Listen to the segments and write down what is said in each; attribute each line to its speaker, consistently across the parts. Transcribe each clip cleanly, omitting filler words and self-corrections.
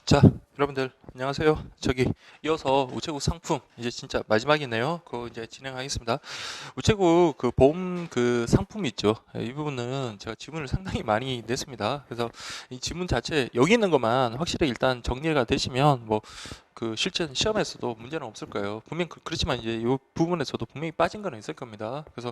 Speaker 1: 자, 여러분들 안녕하세요. 저기 이어서 우체국 상품 이제 진짜 마지막이네요. 그거 이제 진행하겠습니다. 우체국 그 보험 그 상품 있죠. 이 부분은 제가 지문을 상당히 많이 냈습니다. 그래서 이 지문 자체 여기 있는 것만 확실히 일단 정리가 되시면 뭐 그 실제 시험에서도 문제는 없을 거예요. 분명 그렇지만 이제 이 부분에서도 분명히 빠진 거는 있을 겁니다. 그래서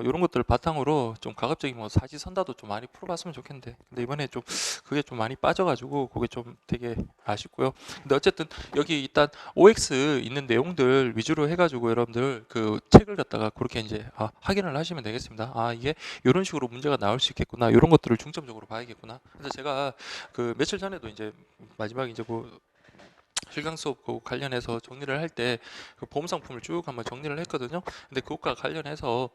Speaker 1: 이런 것들 바탕으로 좀 가급적이 뭐 사지선다도 좀 많이 풀어봤으면 좋겠는데, 근데 이번에 좀 그게 좀 많이 빠져가지고 그게 좀 되게 아쉽고요. 근데 어쨌든 여기 일단 OX 있는 내용들 위주로 해가지고 여러분들 그 책을 갖다가 그렇게 이제 확인을 하시면 되겠습니다. 이게 이런 식으로 문제가 나올 수 있겠구나, 이런 것들을 중점적으로 봐야겠구나. 그래서 제가 그 며칠 전에도 이제 마지막 이제 그 실강 수업 그 관련해서 정리를 할 때 그 보험 상품을 쭉 한번 정리를 했거든요. 근데 그것과 관련해서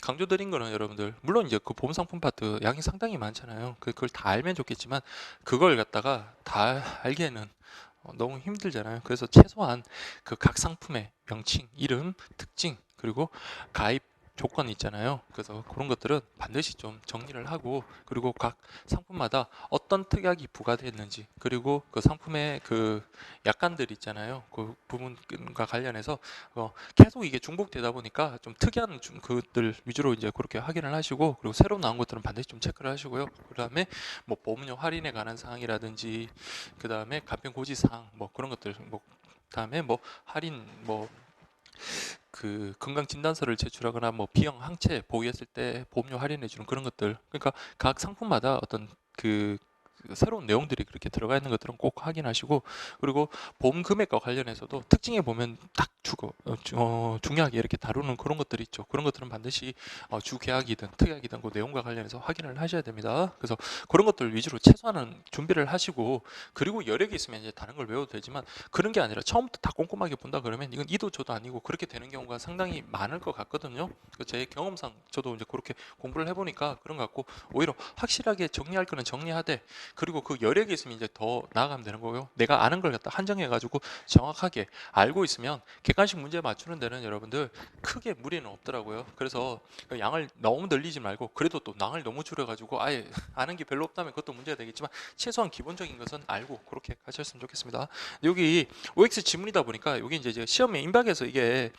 Speaker 1: 강조드린 거는 여러분들, 물론 이제 그 보험 상품 파트 양이 상당히 많잖아요. 그걸 다 알면 좋겠지만 그걸 갖다가 다 알기에는 너무 힘들잖아요. 그래서 최소한 그 각 상품의 명칭, 이름, 특징, 그리고 가입 조건 있잖아요. 그래서 그런 것들은 반드시 좀 정리를 하고, 그리고 각 상품마다 어떤 특약이 부과됐는지, 그리고 그 상품의 그 약관들 있잖아요. 그 부분과 관련해서 계속 이게 중복되다 보니까 좀 특이한 그것들 위주로 이제 그렇게 확인을 하시고, 그리고 새로 나온 것들은 반드시 좀 체크를 하시고요. 그다음에 뭐 보험료 할인에 관한 사항이라든지, 그 다음에 간편 고지사항 뭐 그런 것들, 뭐 그다음에 뭐 할인 뭐 그 건강 진단서를 제출하거나 뭐 비형 항체 보유했을 때 보험료 할인해 주는 그런 것들, 그러니까 각 상품마다 어떤 그 새로운 내용들이 그렇게 들어가 있는 것들은 꼭 확인하시고, 그리고 보험 금액과 관련해서도 특징에 보면 딱 중요하게 이렇게 다루는 그런 것들이 있죠. 그런 것들은 반드시 주계약이든 특약이든 그 내용과 관련해서 확인을 하셔야 됩니다. 그래서 그런 것들 위주로 최소한은 준비를 하시고, 그리고 여력이 있으면 이제 다른 걸 외워도 되지만, 그런 게 아니라 처음부터 다 꼼꼼하게 본다 그러면 이건 이도 저도 아니고 그렇게 되는 경우가 상당히 많을 것 같거든요. 제 경험상 저도 이제 그렇게 공부를 해보니까 그런 것 같고, 오히려 확실하게 정리할 거는 정리하되, 그리고 그 여력이 있으면 이제 더 나아가면 되는 거고요. 내가 아는 걸 갖다 한정해가지고 정확하게 알고 있으면 객관식 문제 맞추는 데는 여러분들 크게 무리는 없더라고요. 그래서 그 양을 너무 늘리지 말고, 그래도 또 양을 너무 줄여가지고 아예 아는 게 별로 없다면 그것도 문제가 되겠지만, 최소한 기본적인 것은 알고 그렇게 가셨으면 좋겠습니다. 여기 OX 지문이다 보니까 여기 이제 시험에 임박해서 이게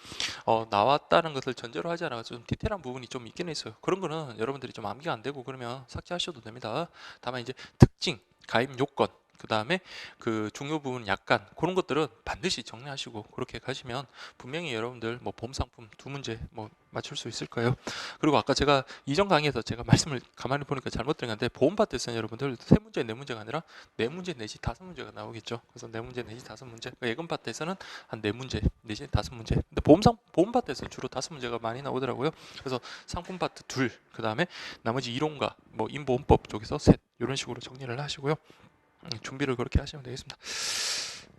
Speaker 1: 나왔다는 것을 전제로 하지 않아 좀 디테일한 부분이 좀 있긴 있어요. 그런 거는 여러분들이 좀 암기가 안 되고 그러면 삭제하셔도 됩니다. 다만 이제 특징, 가입 요건, 그 다음에 그 중요 부분 약관, 그런 것들은 반드시 정리하시고 그렇게 가시면 분명히 여러분들 뭐 보험 상품 두 문제 뭐 맞출 수 있을 거예요. 그리고 아까 제가 이전 강의에서 제가 말씀을 가만히 보니까 잘못 드린 건데, 보험 파트에서는 여러분들 세 문제 네 문제가 아니라 네 문제 내지 다섯 문제가 나오겠죠. 그래서 네 문제 내지 다섯 문제. 예금 파트에서는 한 네 문제 내지 다섯 문제. 근데 보험 파트에서 주로 다섯 문제가 많이 나오더라고요. 그래서 상품 파트 둘, 그 다음에 나머지 이론과 뭐 인보험법 쪽에서 셋, 이런 식으로 정리를 하시고요. 준비를 그렇게 하시면 되겠습니다.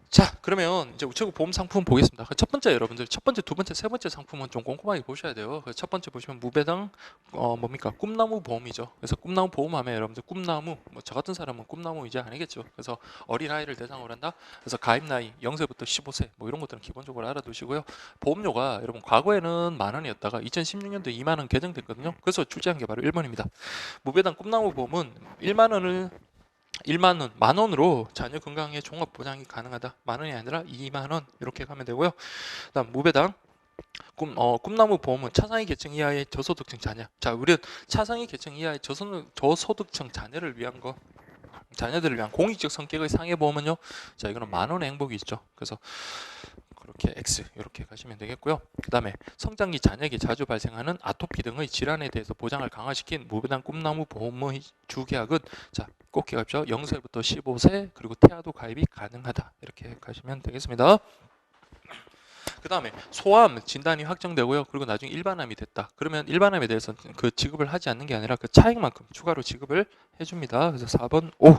Speaker 1: 자, 그러면 이제 우체국 보험 상품 보겠습니다. 첫 번째, 여러분들 첫 번째, 두 번째, 세 번째 상품은 좀 꼼꼼하게 보셔야 돼요. 첫 번째 보시면 무배당 뭡니까? 꿈나무 보험이죠. 그래서 꿈나무 보험하면 여러분들 꿈나무, 뭐 저 같은 사람은 꿈나무 이제 아니겠죠. 그래서 어린 아이를 대상으로 한다. 그래서 가입 나이 0세부터 15세 뭐 이런 것들은 기본적으로 알아두시고요. 보험료가 여러분 과거에는 만 원이었다가 2016년도에 2만 원 개정됐거든요. 그래서 출제한 게 바로 1번입니다. 무배당 꿈나무 보험은 1만 원을 1만 원, 만 원으로 자녀 건강에 종합 보장이 가능하다. 만 원이 아니라 2만 원 이렇게 가면 되고요. 그다음 무배당 꿈나무 보험은 차상위 계층 이하의 저소득층 자녀. 자, 우리는 차상위 계층 이하의 저소득층 자녀를 위한 거, 자녀들을 위한 공익적 성격의 상해 보험은요. 자, 이거는 만 원의 행복이 있죠. 그래서 그렇게 X 이렇게 가시면 되겠고요. 그다음에 성장기 자녀에게 자주 발생하는 아토피 등의 질환에 대해서 보장을 강화시킨 무배당 꿈나무 보험의 주계약은 꼭 기억하십시오. 0세부터 15세, 그리고 태아도 가입이 가능하다. 이렇게 가시면 되겠습니다. 그 다음에 소아암 진단이 확정되고요. 그리고 나중에 일반암이 됐다. 그러면 일반암에 대해서 그 지급을 하지 않는 게 아니라 그 차액만큼 추가로 지급을 해줍니다. 그래서 4번, 5.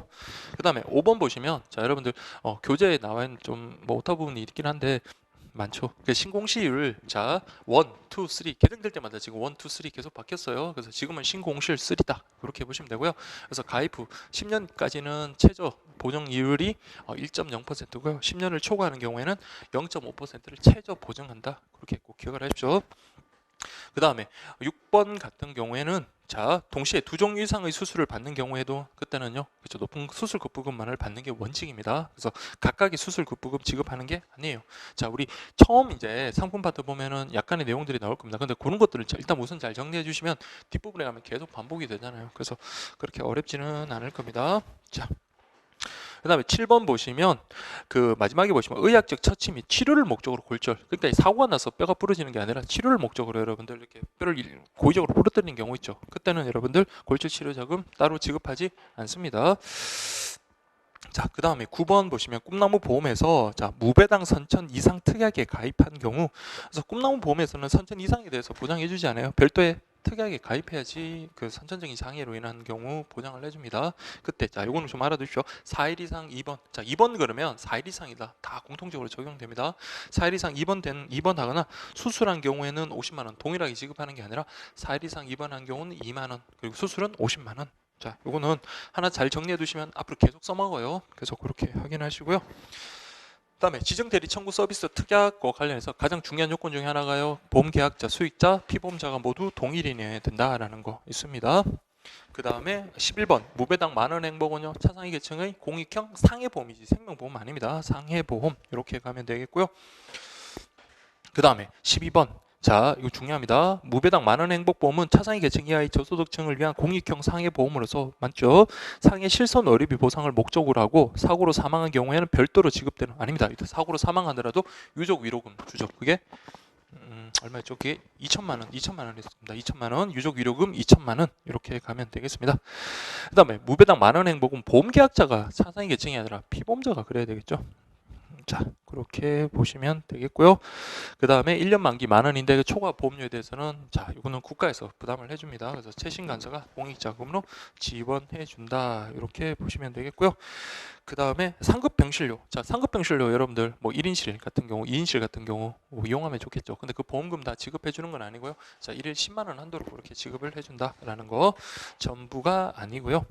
Speaker 1: 그 다음에 5번 보시면, 자, 여러분들 교재에 나와 있는 좀 뭐 오타 부분이 있긴 한데 많죠. 그 신공시율, 자, 1, 2, 3 개정될 때마다 지금 1, 2, 3 계속 바뀌었어요. 그래서 지금은 신공시율 3다. 그렇게 보시면 되고요. 그래서 가입 후 10년까지는 최저 보정이율이 1.0%고요. 10년을 초과하는 경우에는 0.5%를 최저 보정한다. 그렇게 꼭 기억을 하십시오. 그 다음에 6번 같은 경우에는 자, 동시에 두 종류 이상의 수술을 받는 경우에도 그때는요, 그렇죠, 높은 수술 급부금만을 받는 게 원칙입니다. 그래서 각각의 수술 급부금 지급하는 게 아니에요. 자, 우리 처음 이제 상품 파트 보면은 약간의 내용들이 나올 겁니다. 근데 그런 것들을 일단 우선 잘 정리해 주시면 뒷부분에 가면 계속 반복이 되잖아요. 그래서 그렇게 어렵지는 않을 겁니다. 자, 그 다음에 7번 보시면 그 마지막에 보시면 의학적 처치 및 치료를 목적으로 골절, 그러니까 이 사고가 나서 뼈가 부러지는 게 아니라 치료를 목적으로 여러분들 이렇게 뼈를 고의적으로 부러뜨리는 경우 있죠. 그때는 여러분들 골절 치료 자금 따로 지급하지 않습니다. 자, 그 다음에 9번 보시면 꿈나무 보험에서 자, 무배당 선천 이상 특약에 가입한 경우, 그래서 꿈나무 보험에서는 선천 이상에 대해서 보장해주지 않아요. 별도의 특약에 가입해야지 그 선천적인 장애로 인한 경우 보장을 해줍니다. 그때 자, 요거는 좀 알아두십시오. 4일 이상 2번. 자, 2번 그러면 4일 이상이다. 다 공통적으로 적용됩니다. 4일 이상 2번 하거나 수술한 경우에는 50만 원 동일하게 지급하는 게 아니라 4일 이상 입원한 경우는 2만 원, 그리고 수술은 50만 원. 자, 요거는 하나 잘 정리해 두시면 앞으로 계속 써먹어요. 그래서 그렇게 확인하시고요. 그다음에 지정 대리 청구 서비스 특약과 관련해서 가장 중요한 요건 중에 하나가요. 보험 계약자, 수익자, 피보험자가 모두 동일인이어야 된다라는 거 있습니다. 그 다음에 11번 무배당 만원 행복은요, 차상위 계층의 공익형 상해보험이지 생명보험 아닙니다. 상해보험 이렇게 가면 되겠고요. 그 다음에 12번 자, 이거 중요합니다. 무배당 만원 행복보험은 차상위 계층 이하의 저소득층을 위한 공익형 상해보험으로서 맞죠? 상해 실손 어리비 보상을 목적으로 하고 사고로 사망한 경우에는 별도로 지급되는 아닙니다. 사고로 사망하더라도 유족 위로금 주죠. 그게 얼마였죠? 그게 2천만 원 했습니다. 2천만 원 유족 위로금 2천만 원 이렇게 가면 되겠습니다. 그다음에 무배당 만원 행복은 보험 계약자가 차상위 계층이 아니라 피보험자가 그래야 되겠죠. 자, 그렇게 보시면 되겠고요. 그 다음에 1년 만기 만원인데 그 초과 보험료에 대해서는 자, 이거는 국가에서 부담을 해줍니다. 그래서 최신 간사가 공익자금으로 지원해 준다. 이렇게 보시면 되겠고요. 그 다음에 상급 병실료. 자, 상급 병실료 여러분들 뭐 1인실 같은 경우, 2인실 같은 경우 뭐 이용하면 좋겠죠. 근데 그 보험금 다 지급해 주는 건 아니고요. 자, 1일 10만 원 한도로 그렇게 지급을 해준다라는 거 전부가 아니고요.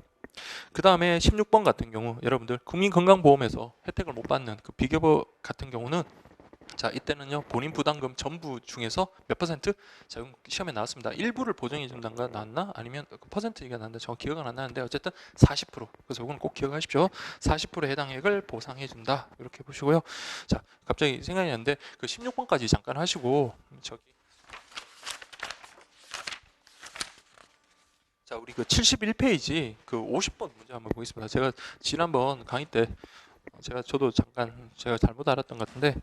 Speaker 1: 그 다음에 16번 같은 경우 여러분들 국민건강보험에서 혜택을 못 받는 그 비교보 같은 경우는 자, 이때는요 본인 부담금 전부 중에서 몇 퍼센트? 자, 시험에 나왔습니다. 일부를 보정해 준다가 나왔나? 아니면 그 퍼센트가 나왔나? 정확히 기억은 안 나는데 어쨌든 40%. 그래서 이건 꼭 기억하십시오. 40%의 해당액을 보상해 준다. 이렇게 보시고요. 자, 갑자기 생각이 났는데 그 16번까지 잠깐 하시고 저기 자, 우리 그 71페이지 그 50번 문제 한번 보겠습니다. 제가 지난번 강의 때 저도 잠깐 제가 잘못 알았던 것 같은데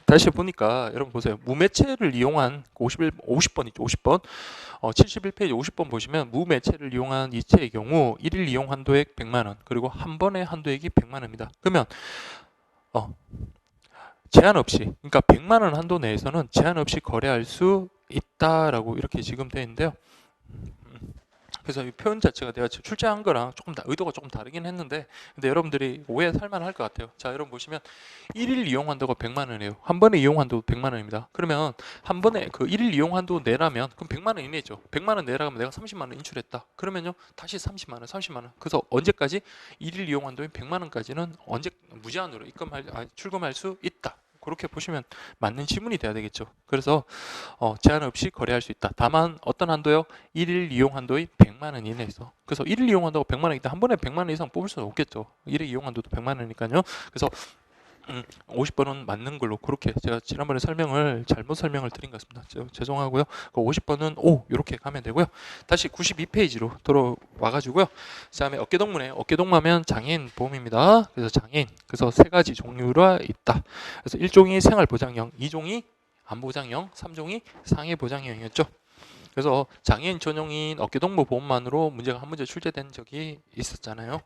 Speaker 1: 다시 보니까 여러분 보세요. 무매체를 이용한 50번 있죠. 50번. 71페이지 50번 보시면 무매체를 이용한 이체의 경우 1일 이용 한도액 100만 원, 그리고 한 번의 한도액이 100만 원입니다. 그러면 제한 없이, 그러니까 100만 원 한도 내에서는 제한 없이 거래할 수 있다라고 이렇게 지금 되어 있는데요. 그래서 이 표현 자체가 내가 출제한 거랑 조금 의도가 조금 다르긴 했는데, 근데 여러분들이 오해할 만할 것 같아요. 자, 여러분 보시면 1일 이용 한도가 100만 원이에요. 한 번에 이용 한도 100만 원입니다. 그러면 한 번에 그 1일 이용 한도 내라면 그럼 100만 원 이내죠. 100만 원 내라면 내가 30만 원 인출했다. 그러면요 다시 30만 원, 30만 원. 그래서 언제까지 1일 이용 한도인 100만 원까지는 언제 무제한으로 출금할 수 있다. 그렇게 보시면 맞는 지문이 돼야 되겠죠. 그래서 제한 없이 거래할 수 있다. 다만 어떤 한도요? 1일 이용 한도의 100만 원 이내에서. 그래서 1일 이용 한도가 100만 원이기 때문에 한 번에 100만 원 이상 뽑을 수는 없겠죠. 1일 이용 한도도 100만 원이니까요. 그래서 50번은 맞는 걸로 그렇게 제가 지난번에 잘못 설명을 드린 것 같습니다. 죄송하고요. 50번은 O 이렇게 가면 되고요. 다시 92페이지로 돌아와가지고요. 그 다음에 어깨동무네. 어깨동무하면 장애인 보험입니다. 그래서 장애인, 그래서 세 가지 종류가 있다. 그래서 1종이 생활보장형, 2종이 안보장형, 3종이 상해보장형이었죠. 그래서 장애인 전용인 어깨동무 보험만으로 문제가 한 문제 출제된 적이 있었잖아요.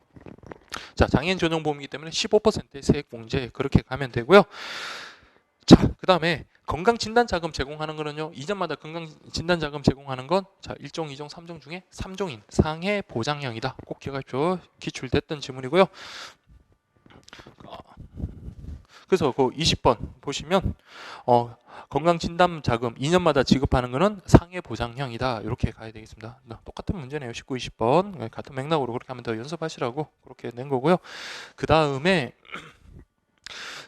Speaker 1: 자, 장애인 전용 보험이기 때문에 15%의 세액 공제 그렇게 가면 되고요. 자, 그 다음에 건강진단자금 제공하는 거는요, 이전마다 건강진단자금 제공하는 건 자, 1종, 2종, 3종 중에 3종인 상해보장형이다. 꼭 기억하십시오. 기출됐던 지문이고요. 그래서 그 20번 보시면 건강진단자금 2년마다 지급하는 것은 상해보장형이다. 이렇게 가야 되겠습니다. 똑같은 문제네요. 19, 20번 같은 맥락으로 그렇게 하면 더 연습하시라고 그렇게 낸 거고요. 그 다음에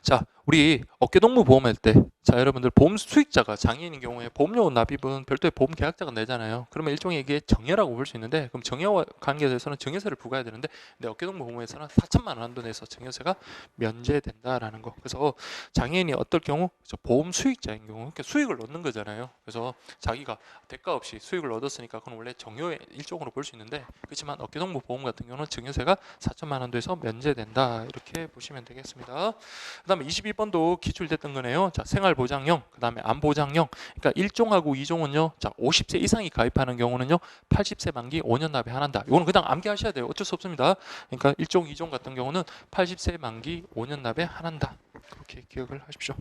Speaker 1: 자, 우리 어깨동무 보험할 때, 자 여러분들 보험 수익자가 장애인인 경우에 보험료 납입은 별도의 보험 계약자가 내잖아요. 그러면 일종의 이게 정여라고 볼 수 있는데, 그럼 정여와 관계에서는 정여세를 부과해야 되는데, 근데 어깨동무 보험에서는 4천만 원 한도 내에서 정여세가 면제된다라는 거. 그래서 장애인이 어떨 경우 보험 수익자인 경우, 그러니까 수익을 얻는 거잖아요. 그래서 자기가 대가 없이 수익을 얻었으니까 그건 원래 정여의 일종으로 볼 수 있는데, 그렇지만 어깨동무 보험 같은 경우는 정여세가 4천만 원도에서 면제된다, 이렇게 보시면 되겠습니다. 그 다음에 22번도 기출됐던 거네요. 자, 생활보장형, 그 다음에 암보장형. 그러니까 1종하고 2종은요, 자, 50세 이상이 가입하는 경우는요, 80세 만기 5년 납입 안 한다. 이거는 그냥 암기하셔야 돼요. 어쩔 수 없습니다. 그러니까 1종, 2종 같은 경우는 80세 만기 5년 납입 안 한다. 그렇게 기억을 하십시오.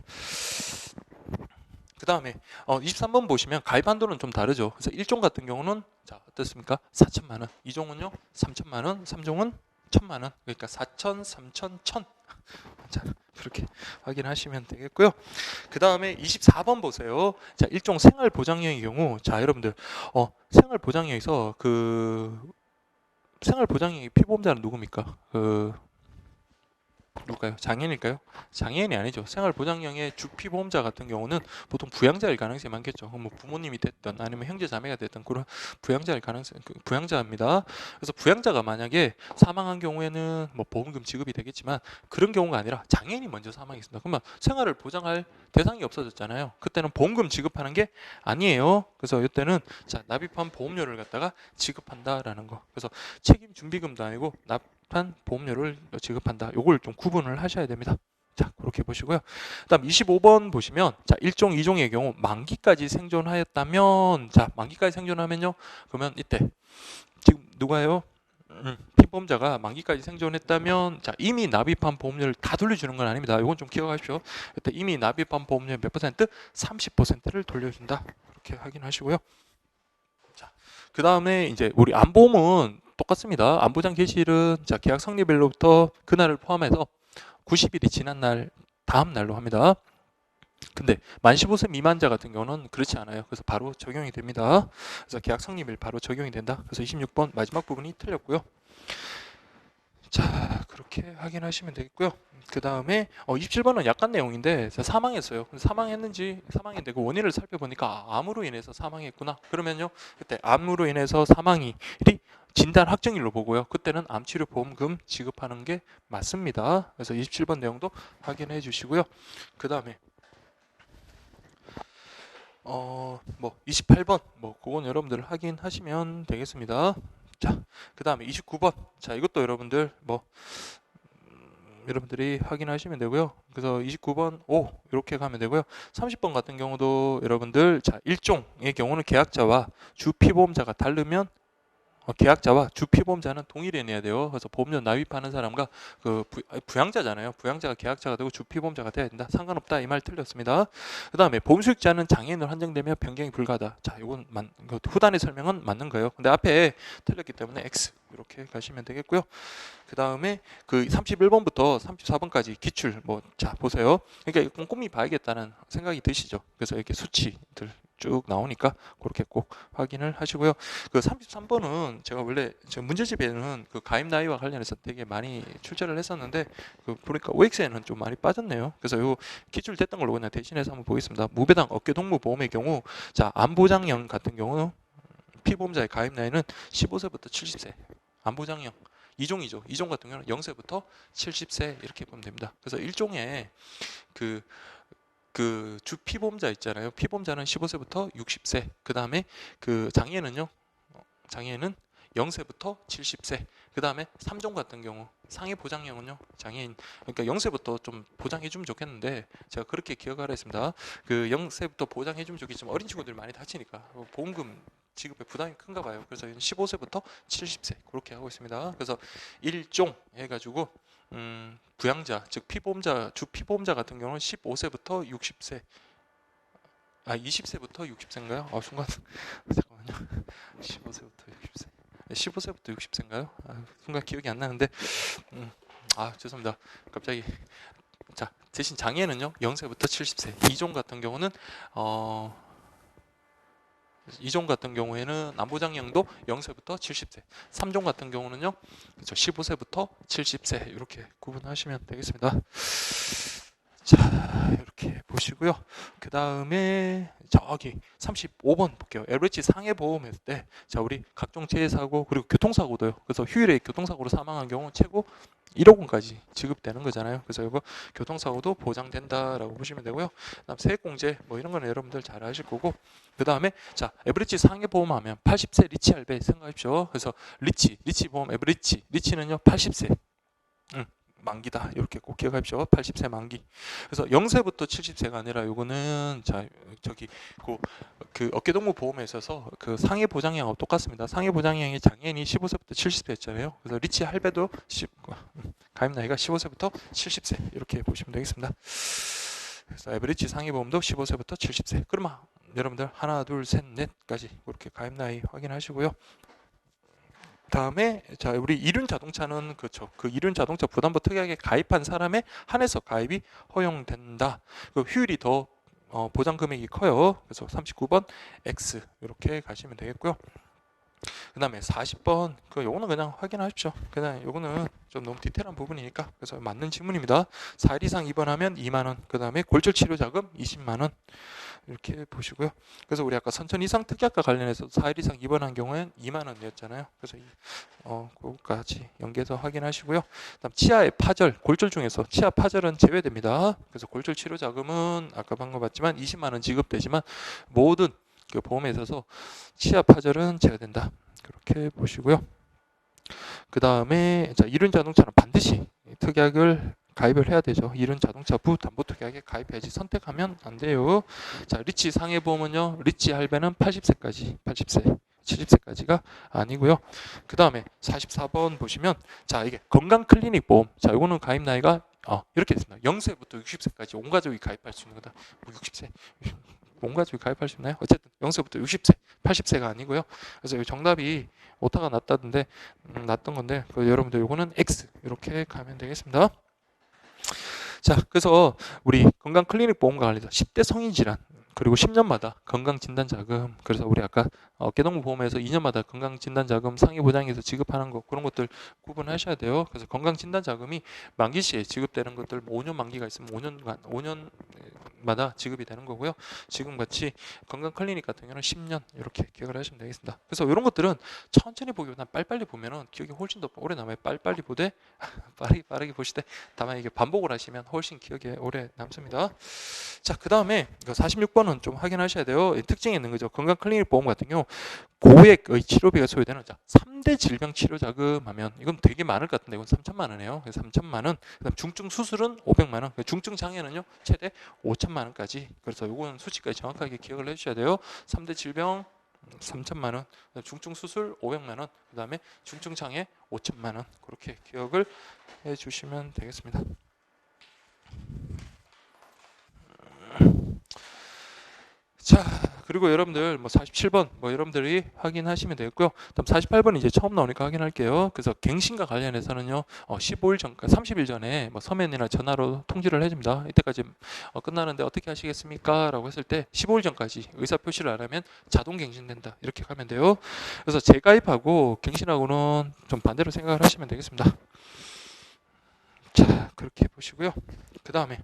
Speaker 1: 그 다음에 23번 보시면 가입 한도는 좀 다르죠. 그래서 1종 같은 경우는 자 어떻습니까? 4천만 원. 2종은요 3천만 원. 3종은 1천만 원. 그러니까 4천, 3천, 1천. 자 그렇게 확인하시면 되겠고요. 그 다음에 24번 보세요. 자 1종 생활보장형의 경우, 자 여러분들 생활보장형에서 그 생활보장형의 피보험자는 누굽니까? 누굴까요? 장애인일까요? 장애인이 아니죠. 생활보장형의 주피보험자 같은 경우는 보통 부양자일 가능성이 많겠죠. 뭐 부모님이 됐든 아니면 형제 자매가 됐든 그런 부양자일 가능성, 부양자입니다. 그래서 부양자가 만약에 사망한 경우에는 뭐 보험금 지급이 되겠지만, 그런 경우가 아니라 장애인이 먼저 사망했습니다. 그러면 생활을 보장할 대상이 없어졌잖아요. 그때는 보험금 지급하는 게 아니에요. 그래서 이때는 자 납입한 보험료를 갖다가 지급한다라는 거. 그래서 책임 준비금도 아니고 납입한 보험료를 지급한다. 요걸 좀 구분을 하셔야 됩니다. 자, 그렇게 보시고요. 그다음 25번 보시면 자, 1종, 2종의 경우 만기까지 생존하였다면, 자, 만기까지 생존하면요. 그러면 이때 지금 누가요? 피보험자가 만기까지 생존했다면, 자, 이미 납입한 보험료를 다 돌려주는 건 아닙니다. 이건 좀 기억하십시오. 그때 이미 납입한 보험료 몇 퍼센트? 30%를 돌려준다. 그렇게 확인하시고요. 자, 그 다음에 이제 우리 암보험은 똑같습니다. 암보장 개시일은 자 계약 성립일로부터 그날을 포함해서 90일이 지난 날 다음 날로 합니다. 근데 만 15세 미만자 같은 경우는 그렇지 않아요. 그래서 바로 적용이 됩니다. 그래서 계약 성립일 바로 적용이 된다. 그래서 26번 마지막 부분이 틀렸고요. 자, 그렇게 확인하시면 되겠고요. 그 다음에 27번은 약간 내용인데 사망했어요. 사망했는지, 사망인데 그 원인을 살펴보니까 암으로 인해서 사망했구나. 그러면요, 그때 암으로 인해서 사망이 진단 확정일로 보고요. 그때는 암치료 보험금 지급하는 게 맞습니다. 그래서 27번 내용도 확인해 주시고요. 그 다음에 뭐 28번 뭐 그건 여러분들 확인하시면 되겠습니다. 자, 그 다음에 29번. 자, 이것도 여러분들 뭐 여러분들이 확인하시면 되고요. 그래서 29번 오 이렇게 가면 되고요. 30번 같은 경우도 여러분들 자 1종의 경우는 계약자와 주피보험자가 다르면 계약자와 주피보험자는 동일히 내야 돼요. 그래서 보험료 납입하는 사람과 그 부양자잖아요. 부양자가 계약자가 되고 주피보험자가 돼야 된다. 상관없다. 이 말 틀렸습니다. 그 다음에 보험수익자는 장애인으로 한정되며 변경이 불가하다. 자, 이건 후단의 설명은 맞는 거예요. 근데 앞에 틀렸기 때문에 X 이렇게 가시면 되겠고요. 그 다음에 그 31번부터 34번까지 기출 자 보세요. 그러니까 꼼꼼히 봐야겠다는 생각이 드시죠. 그래서 이렇게 수치들 쭉 나오니까 그렇게 꼭 확인을 하시고요. 그 33번은 제가 원래 저 문제집에는 그 가입 나이와 관련해서 되게 많이 출제를 했었는데 그 보니까 OX에는 좀 많이 빠졌네요. 그래서 요 기출됐던 걸로 그냥 대신해서 한번 보겠습니다. 무배당 어깨동무보험의 경우 자 암보장형 같은 경우 피보험자의 가입 나이는 15세부터 70세. 암보장형 2종이죠. 2종 같은 경우는 0세부터 70세 이렇게 보면 됩니다. 그래서 1종에 그 주피보험자 있잖아요. 피보험자는 15세부터 60세. 그 다음에 그 장애는요. 장애는 0세부터 70세. 그 다음에 3종 같은 경우 상해 보장형은요. 장애인 그러니까 0세부터 좀 보장해주면 좋겠는데 제가 그렇게 기억하라 했습니다. 그 0세부터 보장해주면 좋겠지만 어린 친구들 많이 다치니까 보험금 지급에 부담이 큰가 봐요. 그래서 15세부터 70세 그렇게 하고 있습니다. 그래서 1종 해가지고 부양자 즉 피보험자 주피보험자 같은 경우는 15세부터 60세 20세부터 60세인가요? 순간 잠깐만요. 15세부터 60세 15세부터 60세인가요? 순간 기억이 안 나는데 죄송합니다. 갑자기 자 대신 장애는요 0세부터 70세 2종 같은 경우는 2종 같은 경우에는 남부장형도 0세부터 70세 3종 같은 경우는요 15세부터 70세 이렇게 구분하시면 되겠습니다. 자, 이렇게 보시고요. 그 다음에 저기 35번 볼게요. 에브리지 상해 보험했을 때, 자, 우리 각종 재해 사고 그리고 교통사고도요. 그래서 휴일에 교통사고로 사망한 경우 최고 1억 원까지 지급되는 거잖아요. 그래서 이거 교통사고도 보장된다라고 보시면 되고요. 그다음 세액공제 뭐 이런 거는 여러분들 잘 아실 거고. 그 다음에 자, 에브리지 상해 보험하면 80세 리치 할배 생각하십시오. 그래서 리치 보험 에브리지 리치는요 80세. 만기다. 이렇게 꼭 기억하십시오. 80세 만기. 그래서 0세부터 70세가 아니라 요거는 자 저기 그 어깨동무 보험에 있어서 그 상해 보장량하고 똑같습니다. 상해 보장량이 장애인이 15세부터 70세였잖아요. 그래서 리치 할배도 가입 나이가 15세부터 70세 이렇게 보시면 되겠습니다. 그래서 에브리지 상해 보험도 15세부터 70세. 그러면 여러분들 하나, 둘, 셋, 넷까지 이렇게 가입 나이 확인하시고요. 다음에 자 우리 이륜 자동차는 그렇죠. 그 이륜 자동차 부담부 특약에 가입한 사람에 한해서 가입이 허용된다. 그 휴일이 더 보장 금액이 커요. 그래서 39번 X 이렇게 가시면 되겠고요. 그 다음에 40번 요거는 그냥 확인하십시오. 그냥 요거는 좀 너무 디테일한 부분이니까 그래서 맞는 질문입니다. 4일 이상 입원하면 2만원, 그 다음에 골절 치료 자금 20만원 이렇게 보시고요. 그래서 우리 아까 선천 이상 특약과 관련해서 4일 이상 입원한 경우엔 2만원이었잖아요. 그래서 그거까지 연계해서 확인하시고요. 그다음 치아의 파절, 골절 중에서 치아 파절은 제외됩니다. 그래서 골절 치료 자금은 아까 방금 봤지만 20만원 지급되지만 모든 그 보험에 있어서 치아 파절은 제외된다. 그렇게 보시고요. 그 다음에 자 이륜 자동차는 반드시 특약을 가입을 해야 되죠. 이륜 자동차 부 담보 특약에 가입해야지 선택하면 안 돼요. 자 리치 상해 보험은요. 리치 할배는 80세까지 80세 70세까지가 아니고요. 그 다음에 44번 보시면 자 이게 건강 클리닉 보험. 자 이거는 가입 나이가 이렇게 있습니다. 0세부터 60세까지 온 가족이 가입할 수 있는 거다. 60세 온 가족이 가입할 수 있나요? 어쨌든 0세부터 60세, 80세가 아니고요. 그래서 정답이 오타가 났다던데 났던 건데 여러분들 요거는 X 이렇게 가면 되겠습니다. 자, 그래서 우리 건강 클리닉 보험과 관련해서 10대 성인 질환 그리고 10년마다 건강 진단 자금, 그래서 우리 아까 어깨동무 보험에서 2년마다 건강 진단 자금 상위 보장에서 지급하는 거 그런 것들 구분하셔야 돼요. 그래서 건강 진단 자금이 만기 시에 지급되는 것들 5년 만기가 있으면 5년마다 지급이 되는 거고요. 지금 같이 건강 클리닉 같은 경우는 10년 이렇게 기억을 하시면 되겠습니다. 그래서 이런 것들은 천천히 보기보다 빨리빨리 보면은 기억이 훨씬 더 오래 남아요. 빨리빨리 보되 빠르게 보시되 다만 이게 반복을 하시면 훨씬 기억에 오래 남습니다. 자, 그 다음에 46번은 좀 확인하셔야 돼요. 특징이 있는 거죠. 건강 클리닉 보험 같은 경우 고액의 치료비가 소요되는 3대 질병 치료 자금 하면 이건 되게 많을 것 같은데 이건 3천만 원이에요. 3천만 원. 그다음 중증 수술은 500만 원. 중증 장애는요 최대 5천만 원까지. 그래서 이건 수치까지 정확하게 기억을 해주셔야 돼요. 3대 질병 3천만 원, 중증 수술 500만 원, 그다음에 중증 장애 5천만 원 그렇게 기억을 해주시면 되겠습니다. 자, 그리고 여러분들 47번 여러분들이 확인하시면 되겠고요. 다음 48번 이제 처음 나오니까 확인할게요. 그래서 갱신과 관련해서는요. 15일 전, 30일 전에 서면이나 전화로 통지를 해줍니다. 이때까지 끝나는데 어떻게 하시겠습니까? 라고 했을 때 15일 전까지 의사 표시를 안 하면 자동 갱신된다. 이렇게 가면 돼요. 그래서 재가입하고 갱신하고는 좀 반대로 생각을 하시면 되겠습니다. 자, 그렇게 보시고요. 그 다음에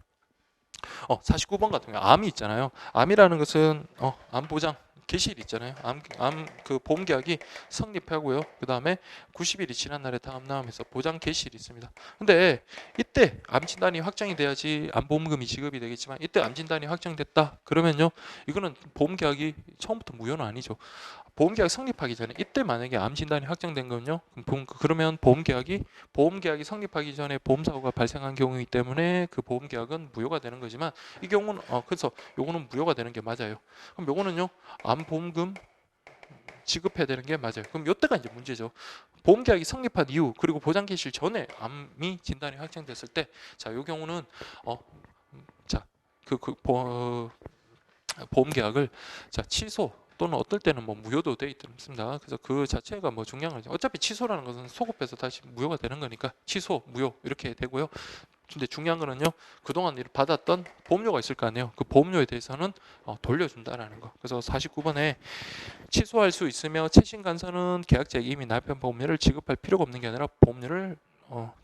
Speaker 1: 49번 같은 경우 암이 있잖아요. 암이라는 것은 암 보장 개시일 있잖아요. 그 보험 계약이 성립하고요. 그 다음에 90일이 지난 날에 다음 남에서 보장 개시일이 있습니다. 근데 이때 암 진단이 확정이 돼야지 암 보험금이 지급이 되겠지만 이때 암 진단이 확정됐다 그러면요 이거는 보험 계약이 처음부터 무효는 아니죠. 보험 계약 성립하기 전에 이때 만약에 암 진단이 확정된 건요 그러면 보험 계약이 성립하기 전에 보험 사고가 발생한 경우이기 때문에 그 보험 계약은 무효가 되는 거지만 이 경우는 그래서 요거는 무효가 되는 게 맞아요. 그럼 요거는요 암 보험금 지급해야 되는 게 맞아요. 그럼 이때가 이제 문제죠. 보험 계약이 성립한 이후 그리고 보장 개시일 전에 암이 진단이 확정됐을 때 자 요 경우는 보험 계약을 취소 또는 어떨 때는 무효도 돼 있습니다. 그래서 그 자체가 중요한 거죠. 어차피 취소라는 것은 소급해서 다시 무효가 되는 거니까 취소, 무효 이렇게 되고요. 근데 중요한 거는요. 그동안 받았던 보험료가 있을 거 아니에요. 그 보험료에 대해서는 돌려준다라는 거. 그래서 49번에 취소할 수 있으며 최신 간선은 계약자에게 이미 납입한 보험료를 지급할 필요가 없는 게 아니라 보험료를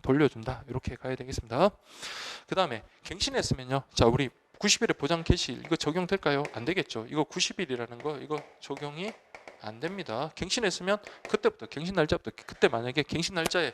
Speaker 1: 돌려준다. 이렇게 가야 되겠습니다. 그 다음에 갱신했으면요. 자, 우리 90일의 보장 개시 이거 적용될까요? 안 되겠죠. 이거 90일이라는 거 이거 적용이 안 됩니다. 갱신했으면 그때부터 갱신 날짜부터 그때 만약에 갱신 날짜에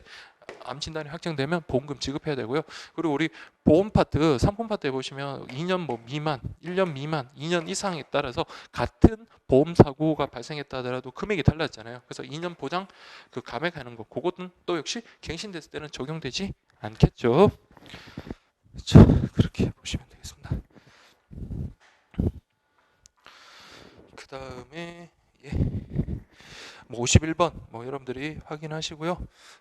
Speaker 1: 암 진단이 확정되면 보험금 지급해야 되고요. 그리고 우리 보험 파트, 상품 파트에 보시면 2년 뭐 미만, 1년 미만, 2년 이상에 따라서 같은 보험 사고가 발생했다 하더라도 금액이 달랐잖아요. 그래서 2년 보장 그 감액하는 거 그것은 또 역시 갱신됐을 때는 적용되지 않겠죠. 자, 그렇게 보시면 되겠습니다. 그 다음에 뭐 51번 뭐 여러분들이 확인하시고요.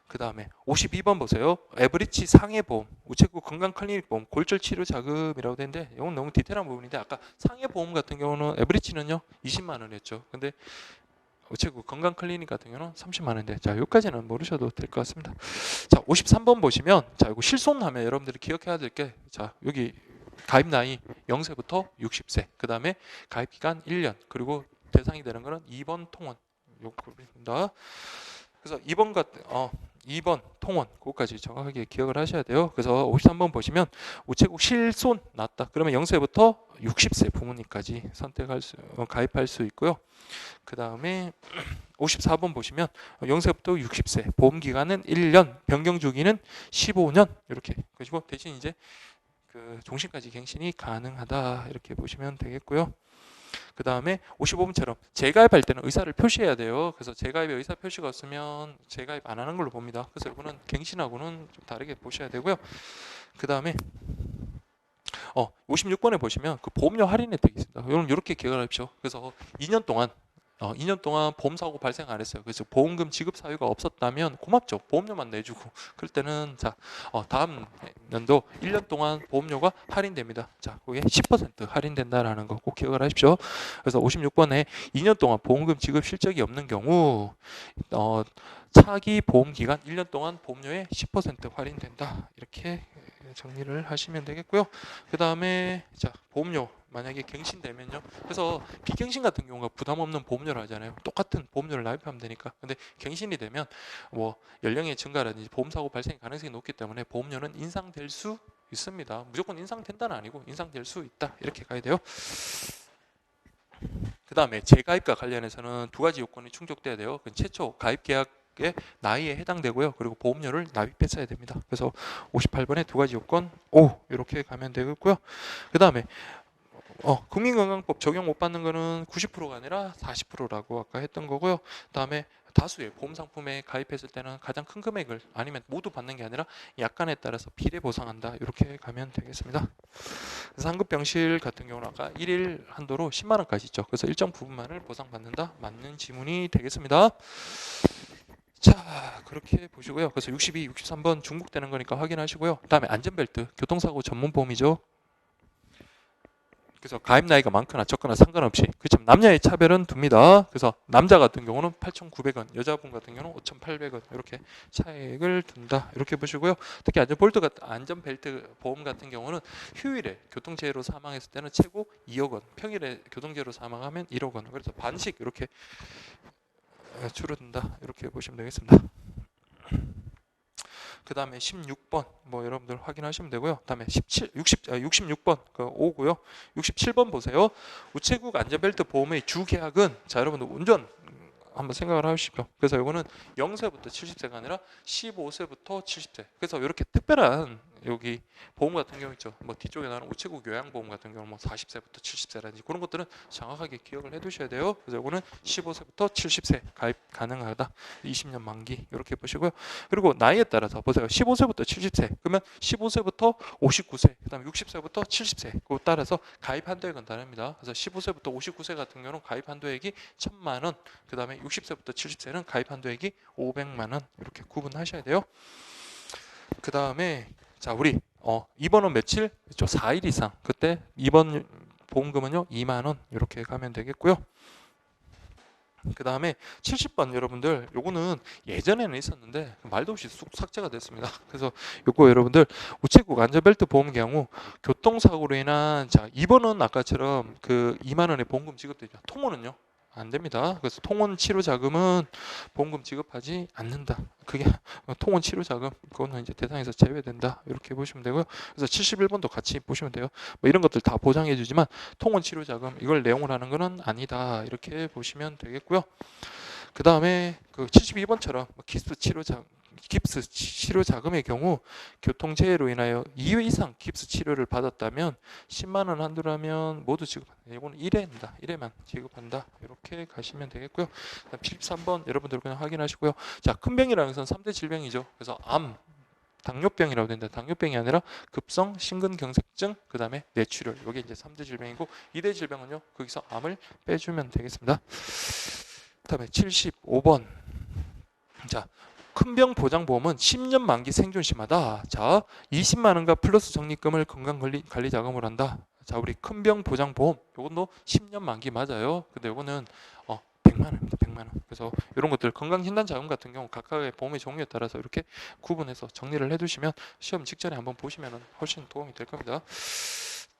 Speaker 1: 그 다음에 52번 보세요. 에브리치 상해보험, 우체국 건강클리닉보험, 골절치료 자금이라고 되는데 이건 너무 디테일한 부분인데 아까 상해보험 같은 경우는 에브리치는요 20만 원이었죠. 근데 우체국 건강클리닉 같은 경우는 30만 원인데 자 여기까지는 모르셔도 될 것 같습니다. 자 53번 보시면 자 이거 실손하면 여러분들이 기억해야 될 게 자 여기 가입 나이 0세부터 60세 그 다음에 가입 기간 1년 그리고 대상이 되는 거는 2번 통원 요겁니다. 그래서 2번 통원 그거까지 정확하게 기억을 하셔야 돼요. 그래서 53번 보시면 우체국 실손 났다. 그러면 0세부터 60세 부모님까지 가입할 수 있고요. 그 다음에 54번 보시면 0세부터 60세 보험 기간은 1년 변경 주기는 15년 이렇게 그리고 대신 이제 그 종신까지 갱신이 가능하다 이렇게 보시면 되겠고요. 그 다음에 55번처럼 재가입할 때는 의사를 표시해야 돼요. 그래서 재가입에 의사 표시가 없으면 재가입 안 하는 걸로 봅니다. 그래서 이거는 갱신하고는 좀 다르게 보셔야 되고요. 그 다음에 56번에 보시면 그 보험료 할인 혜택이 있습니다. 여러분 이렇게 기억을 하십시오. 그래서 2년 동안 보험 사고 발생 안 했어요. 그래서 보험금 지급 사유가 없었다면 고맙죠. 보험료만 내주고 그럴 때는 자 다음 년도 1년 동안 보험료가 할인됩니다. 자 그게 10% 할인된다라는 거 꼭 기억을 하십시오. 그래서 56번에 2년 동안 보험금 지급 실적이 없는 경우 차기 보험 기간 1년 동안 보험료에 10% 할인된다. 이렇게 정리를 하시면 되겠고요. 그 다음에 자 보험료 만약에 갱신되면요. 그래서 비갱신 같은 경우가 부담 없는 보험료를 하잖아요. 똑같은 보험료를 납입하면 되니까. 근데 갱신이 되면 뭐 연령의 증가라든지 보험 사고 발생 가능성이 높기 때문에 보험료는 인상될 수 있습니다. 무조건 인상된다는 아니고 인상될 수 있다. 이렇게 가야 돼요. 그 다음에 재가입과 관련해서는 두 가지 요건이 충족돼야 돼요. 최초 가입 계약의 나이에 해당되고요. 그리고 보험료를 납입했어야 됩니다. 그래서 58번에 두 가지 요건 이렇게 가면 되겠고요. 그 다음에 국민건강법 적용 못 받는 거는 90%가 아니라 40%라고 아까 했던 거고요. 그다음에 다수의 보험 상품에 가입했을 때는 가장 큰 금액을 아니면 모두 받는 게 아니라 약관에 따라서 비례 보상한다. 이렇게 가면 되겠습니다. 상급 병실 같은 경우는 아까 1일 한도로 10만 원까지 있죠. 그래서 일정 부분만을 보상받는다. 맞는 지문이 되겠습니다. 자 그렇게 보시고요. 그래서 62, 63번 중복되는 거니까 확인하시고요. 그다음에 안전벨트 교통사고 전문보험이죠. 그래서 가입 나이가 많거나 적거나 상관없이 그렇죠. 남녀의 차별은 둡니다. 그래서 남자 같은 경우는 8,900원, 여자분 같은 경우는 5,800원 이렇게 차액을 둔다. 이렇게 보시고요. 특히 안전벨트 보험 같은 경우는 휴일에 교통재해로 사망했을 때는 최고 2억 원, 평일에 교통재해로 사망하면 1억 원. 그래서 반씩 이렇게 줄어든다. 이렇게 보시면 되겠습니다. 그 다음에 16번 뭐 여러분들 확인하시면 되고요. 그 다음에 66번 그 5고요. 67번 보세요. 우체국 안전벨트 보험의 주계약은 자 여러분들 운전 한번 생각을 하십시오. 그래서 이거는 0세부터 70세가 아니라 15세부터 70세. 그래서 이렇게 특별한 여기 보험 같은 경우 있죠. 뭐 뒤쪽에 나오는 우체국 요양보험 같은 경우 뭐 40세부터 70세라든지 그런 것들은 정확하게 기억을 해두셔야 돼요. 그래서 이거는 15세부터 70세 가입 가능하다. 20년 만기 이렇게 보시고요. 그리고 나이에 따라서 보세요. 15세부터 70세 그러면 15세부터 59세 그다음에 60세부터 70세 그거 따라서 가입 한도액은 다릅니다. 그래서 15세부터 59세 같은 경우는 가입 한도액이 1,000만 원 그다음에 60세부터 70세는 가입 한도액이 500만 원 이렇게 구분하셔야 돼요. 그 다음에 자 우리 입원은 며칠? 4일 이상 그때 입원 보험금은요 2만 원 이렇게 가면 되겠고요. 그 다음에 70번 여러분들 요거는 예전에는 있었는데 말도 없이 쑥 삭제가 됐습니다. 그래서 요거 여러분들 우체국 안전벨트 보험 경우 교통사고로 인한 자 입원은 아까처럼 그 2만 원의 보험금 지급되죠. 통원은요 안 됩니다. 그래서 통원 치료 자금은 보험금 지급하지 않는다. 그게 통원 치료 자금 그거는 이제 대상에서 제외된다. 이렇게 보시면 되고요. 그래서 71번도 같이 보시면 돼요. 뭐 이런 것들 다 보장해 주지만 통원 치료 자금 이걸 내용을 하는 거는 아니다. 이렇게 보시면 되겠고요. 그 다음에 그 72번처럼 깁스 치료 자금의 경우 교통재해로 인하여 2회 이상 깁스 치료를 받았다면 10만 원 한도라면 모두 지급한다. 이거는 1회입니다. 1회만 지급한다. 이렇게 가시면 되겠고요. 73번 여러분들 그냥 확인하시고요. 자, 큰 병이라는 것은 3대 질병이죠. 그래서 암, 당뇨병이라고 된다. 당뇨병이 아니라 급성 심근경색증, 그 다음에 뇌출혈. 이게 이제 3대 질병이고 2대 질병은요. 거기서 암을 빼주면 되겠습니다. 그 다음에 75번. 자, 큰 병 보장보험은 10년 만기 생존 시마다 자 20만 원과 플러스 적립금을 건강관리 자금으로 한다. 자, 우리 큰 병 보장보험 요것도 10년 만기 맞아요. 근데 요거는 100만 원입니다. 100만 원. 그래서 이런 것들 건강진단 자금 같은 경우 각각의 보험의 종류에 따라서 이렇게 구분해서 정리를 해두시면 시험 직전에 한번 보시면 훨씬 도움이 될 겁니다.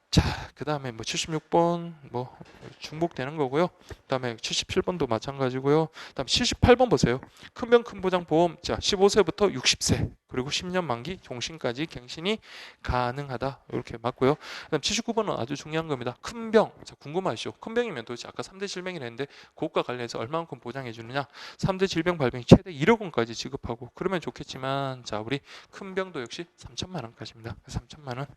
Speaker 1: 자, 그 다음에 뭐 76번 뭐 중복되는 거고요. 그 다음에 77번도 마찬가지고요. 그 다음에 78번 보세요. 큰병 큰보장 보험. 자, 15세부터 60세 그리고 10년 만기 종신까지 갱신이 가능하다. 이렇게 맞고요. 그 다음 79번은 아주 중요한 겁니다. 큰병. 자, 궁금하시죠? 큰병이면 도대체 아까 3대 질병이라 했는데 그것과 관련해서 얼마만큼 보장해 주느냐? 3대 질병 발병 최대 1억 원까지 지급하고 그러면 좋겠지만 자, 우리 큰병도 역시 3천만 원까지입니다. 3천만 원.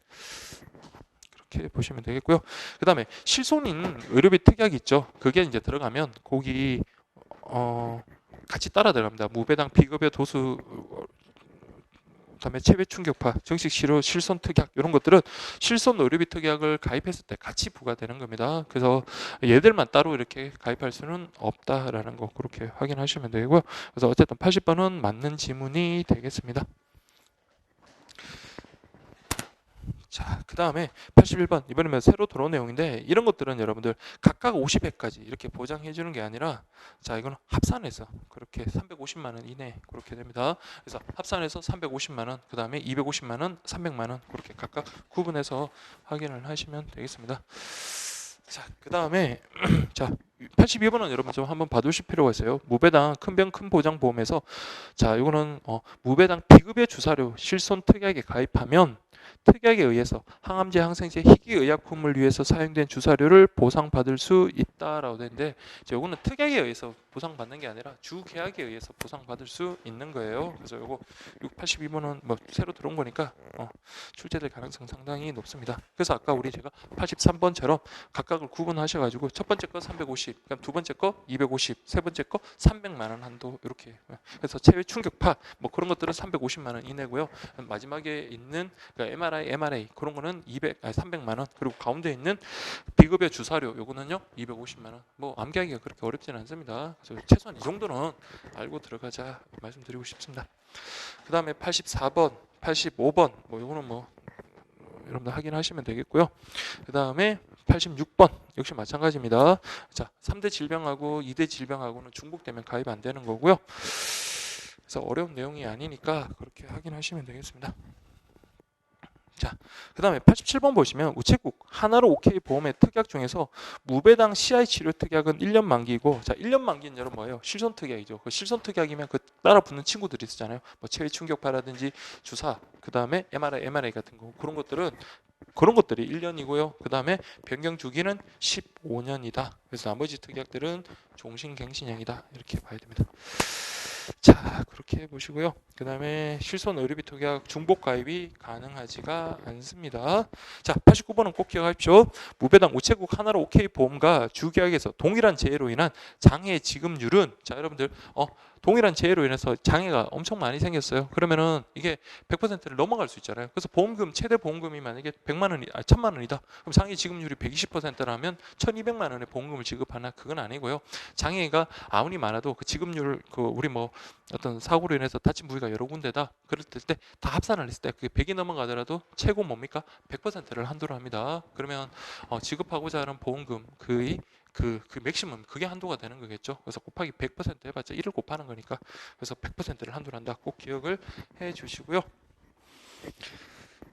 Speaker 1: 이렇게 보시면 되겠고요. 그 다음에 실손인 의료비 특약이 있죠. 그게 이제 들어가면 거기 같이 따라 들어갑니다. 무배당 비급여 도수 그다음에 체외 충격파, 정식 치료, 실손 특약 이런 것들은 실손 의료비 특약을 가입했을 때 같이 부과되는 겁니다. 그래서 얘들만 따로 이렇게 가입할 수는 없다라는 거 그렇게 확인하시면 되고요. 그래서 어쨌든 80번은 맞는 지문이 되겠습니다. 자, 그 다음에 81번 이번에는 새로 들어온 내용인데 이런 것들은 여러분들 각각 50회까지 이렇게 보장해 주는 게 아니라 자, 이거는 합산해서 그렇게 350만 원 이내 그렇게 됩니다. 그래서 합산해서 350만 원, 그 다음에 250만 원, 300만 원 그렇게 각각 구분해서 확인을 하시면 되겠습니다. 자, 그 다음에 자 82번은 여러분 좀 한번 봐두실 필요가 있어요. 무배당 큰병 큰보장보험에서 자, 이거는 무배당 비급여 주사료 실손 특약에 가입하면 특약에 의해서 항암제, 항생제, 희귀의약품을 위해서 사용된 주사료를 보상받을 수 있다라고 되는데 이거는 특약에 의해서 보상받는 게 아니라 주계약에 의해서 보상받을 수 있는 거예요. 그래서 이거 682번은 뭐 새로 들어온 거니까 출제될 가능성 상당히 높습니다. 그래서 아까 우리 제가 83번처럼 각각을 구분하셔가지고 첫 번째 거 350, 그럼 두 번째 거 250, 세 번째 거 300만 원 한도 이렇게. 그래서 체외 충격파 뭐 그런 것들은 350만 원 이내고요. 마지막에 있는 그러니까 MRI 그런 거는 300만 원. 그리고 가운데 있는 비급여 주사료 요거는요 250만 원. 뭐 암기하기가 그렇게 어렵지는 않습니다. 그래서 최소한 이 정도는 알고 들어가자 말씀드리고 싶습니다. 그 다음에 84번, 85번 뭐 요거는 뭐 여러분들 확인하시면 되겠고요. 그 다음에 86번 역시 마찬가지입니다. 자, 3대 질병하고 2대 질병하고는 중복되면 가입 안 되는 거고요. 그래서 어려운 내용이 아니니까 그렇게 확인하시면 되겠습니다. 자, 그 다음에 87번 보시면 우체국 하나로 OK 보험의 특약 중에서 무배당 CI 치료 특약은 1년 만기고 자, 1년 만기는 여러분 뭐예요? 실손 특약이죠. 그 실손 특약이면 그 따라 붙는 친구들이 있잖아요. 뭐 체외 충격파라든지 주사, 그 다음에 MRI 같은 거 그런 것들이 1년이고요. 그 다음에 변경 주기는 15년이다. 그래서 나머지 특약들은 종신갱신형이다. 이렇게 봐야 됩니다. 자, 그렇게 보시고요. 그 다음에 실손 의료비 특약 중복 가입이 가능하지가 않습니다. 자, 89번은 꼭 기억하십시오. 무배당 우체국 하나로 OK 보험과 주계약에서 동일한 재해로 인한 장해 지급률은 자, 여러분들 동일한 재해로 인해서 장애가 엄청 많이 생겼어요. 그러면은 이게 100%를 넘어갈 수 있잖아요. 그래서 보험금 최대 보험금이 만약에 100만 원이 1000만 원이다. 그럼 장애 지급률이 120%라면 1200만 원의 보험금을 지급하나 그건 아니고요. 장애가 아무리 많아도 그 지급률 우리 뭐 어떤 사고로 인해서 다친 부위가 여러 군데다 그럴 때 다 합산을 했을 때 그게 100이 넘어가더라도 최고 뭡니까? 100%를 한도로 합니다. 그러면 지급하고자 하는 보험금 그 맥시멈 그게 한도가 되는 거겠죠. 그래서 곱하기 100% 해봤자 1을 곱하는 거니까 그래서 100%를 한도로 한다. 꼭 기억을 해 주시고요.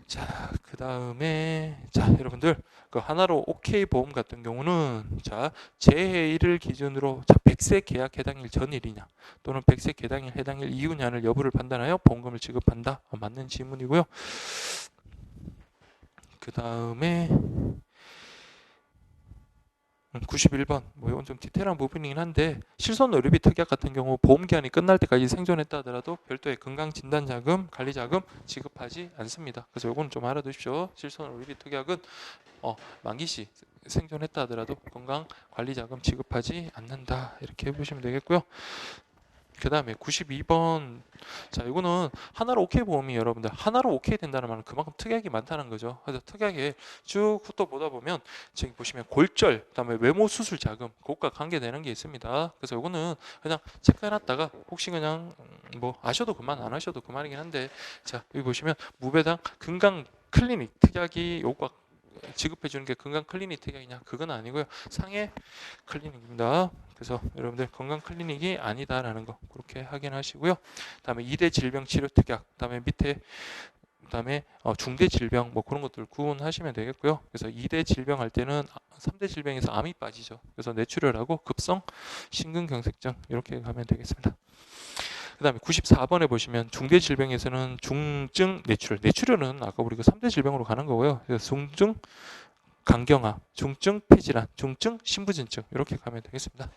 Speaker 1: 자, 그 다음에 자, 여러분들 그 하나로 OK 보험 같은 경우는 자, 재해일을 기준으로 자, 100세 계약 해당일 전일이냐 또는 100세 계약일 해당일 이후냐를 여부를 판단하여 보험금을 지급한다. 맞는 질문이고요. 그 다음에 91번 뭐 이건 좀 디테일한 부분이긴 한데 실손 의료비 특약 같은 경우 보험 기한이 끝날 때까지 생존했다 하더라도 별도의 건강 진단 자금, 관리 자금 지급하지 않습니다. 그래서 이건 좀 알아두십시오. 실손 의료비 특약은 만기 시 생존했다 하더라도 건강 관리 자금 지급하지 않는다. 이렇게 보시면 되겠고요. 그 다음에 92번 자 이거는 하나로 OK 보험이 여러분들 하나로 OK 된다는 말은 그만큼 특약이 많다는 거죠. 그래서 특약에 쭉 훑어보다 보면 저기 보시면 골절 그다음에 외모 수술 자금 그것과 관계되는 게 있습니다. 그래서 이거는 그냥 체크해놨다가 혹시 그냥 뭐 아셔도 그만 안 하셔도 그만이긴 한데 자 여기 보시면 무배당 건강 클리닉 특약이 요과 지급해 주는 게 건강 클리닉 특약이냐 그건 아니고요. 상해 클리닉입니다. 그래서 여러분들 건강 클리닉이 아니다라는 거 그렇게 확인하시고요. 그다음에 2대 질병 치료 특약, 그다음에 밑에 그다음에 중대 질병 뭐 그런 것들 구분하시면 되겠고요. 그래서 2대 질병 할 때는 3대 질병에서 암이 빠지죠. 그래서 뇌출혈하고 급성 심근경색증 이렇게 가면 되겠습니다. 그다음에 94번에 보시면 중대 질병에서는 중증 뇌출혈, 뇌출혈은 아까 우리 그 3대 질병으로 가는 거고요. 그래서 중증 간경화, 중증 폐질환, 중증 신부전증 이렇게 가면 되겠습니다.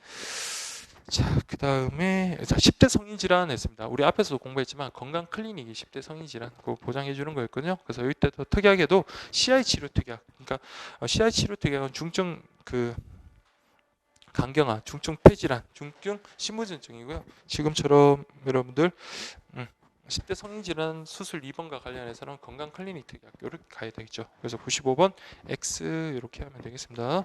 Speaker 1: 자, 그 다음에 10대 성인 질환 했습니다. 우리 앞에서도 공부했지만 건강 클리닉이 10대 성인 질환 그거 보장해 주는 거였거든요. 그래서 이때도 특약에도 CI 치료 특약, 그러니까 CI 치료 특약은 중증 그 간경화, 중증 폐질환, 중증 신부전증이고요. 지금처럼 여러분들 10대 성인질환 수술 2번과 관련해서는 건강 클리닉 특약 이렇게 가야 되겠죠. 그래서 95번 X 이렇게 하면 되겠습니다.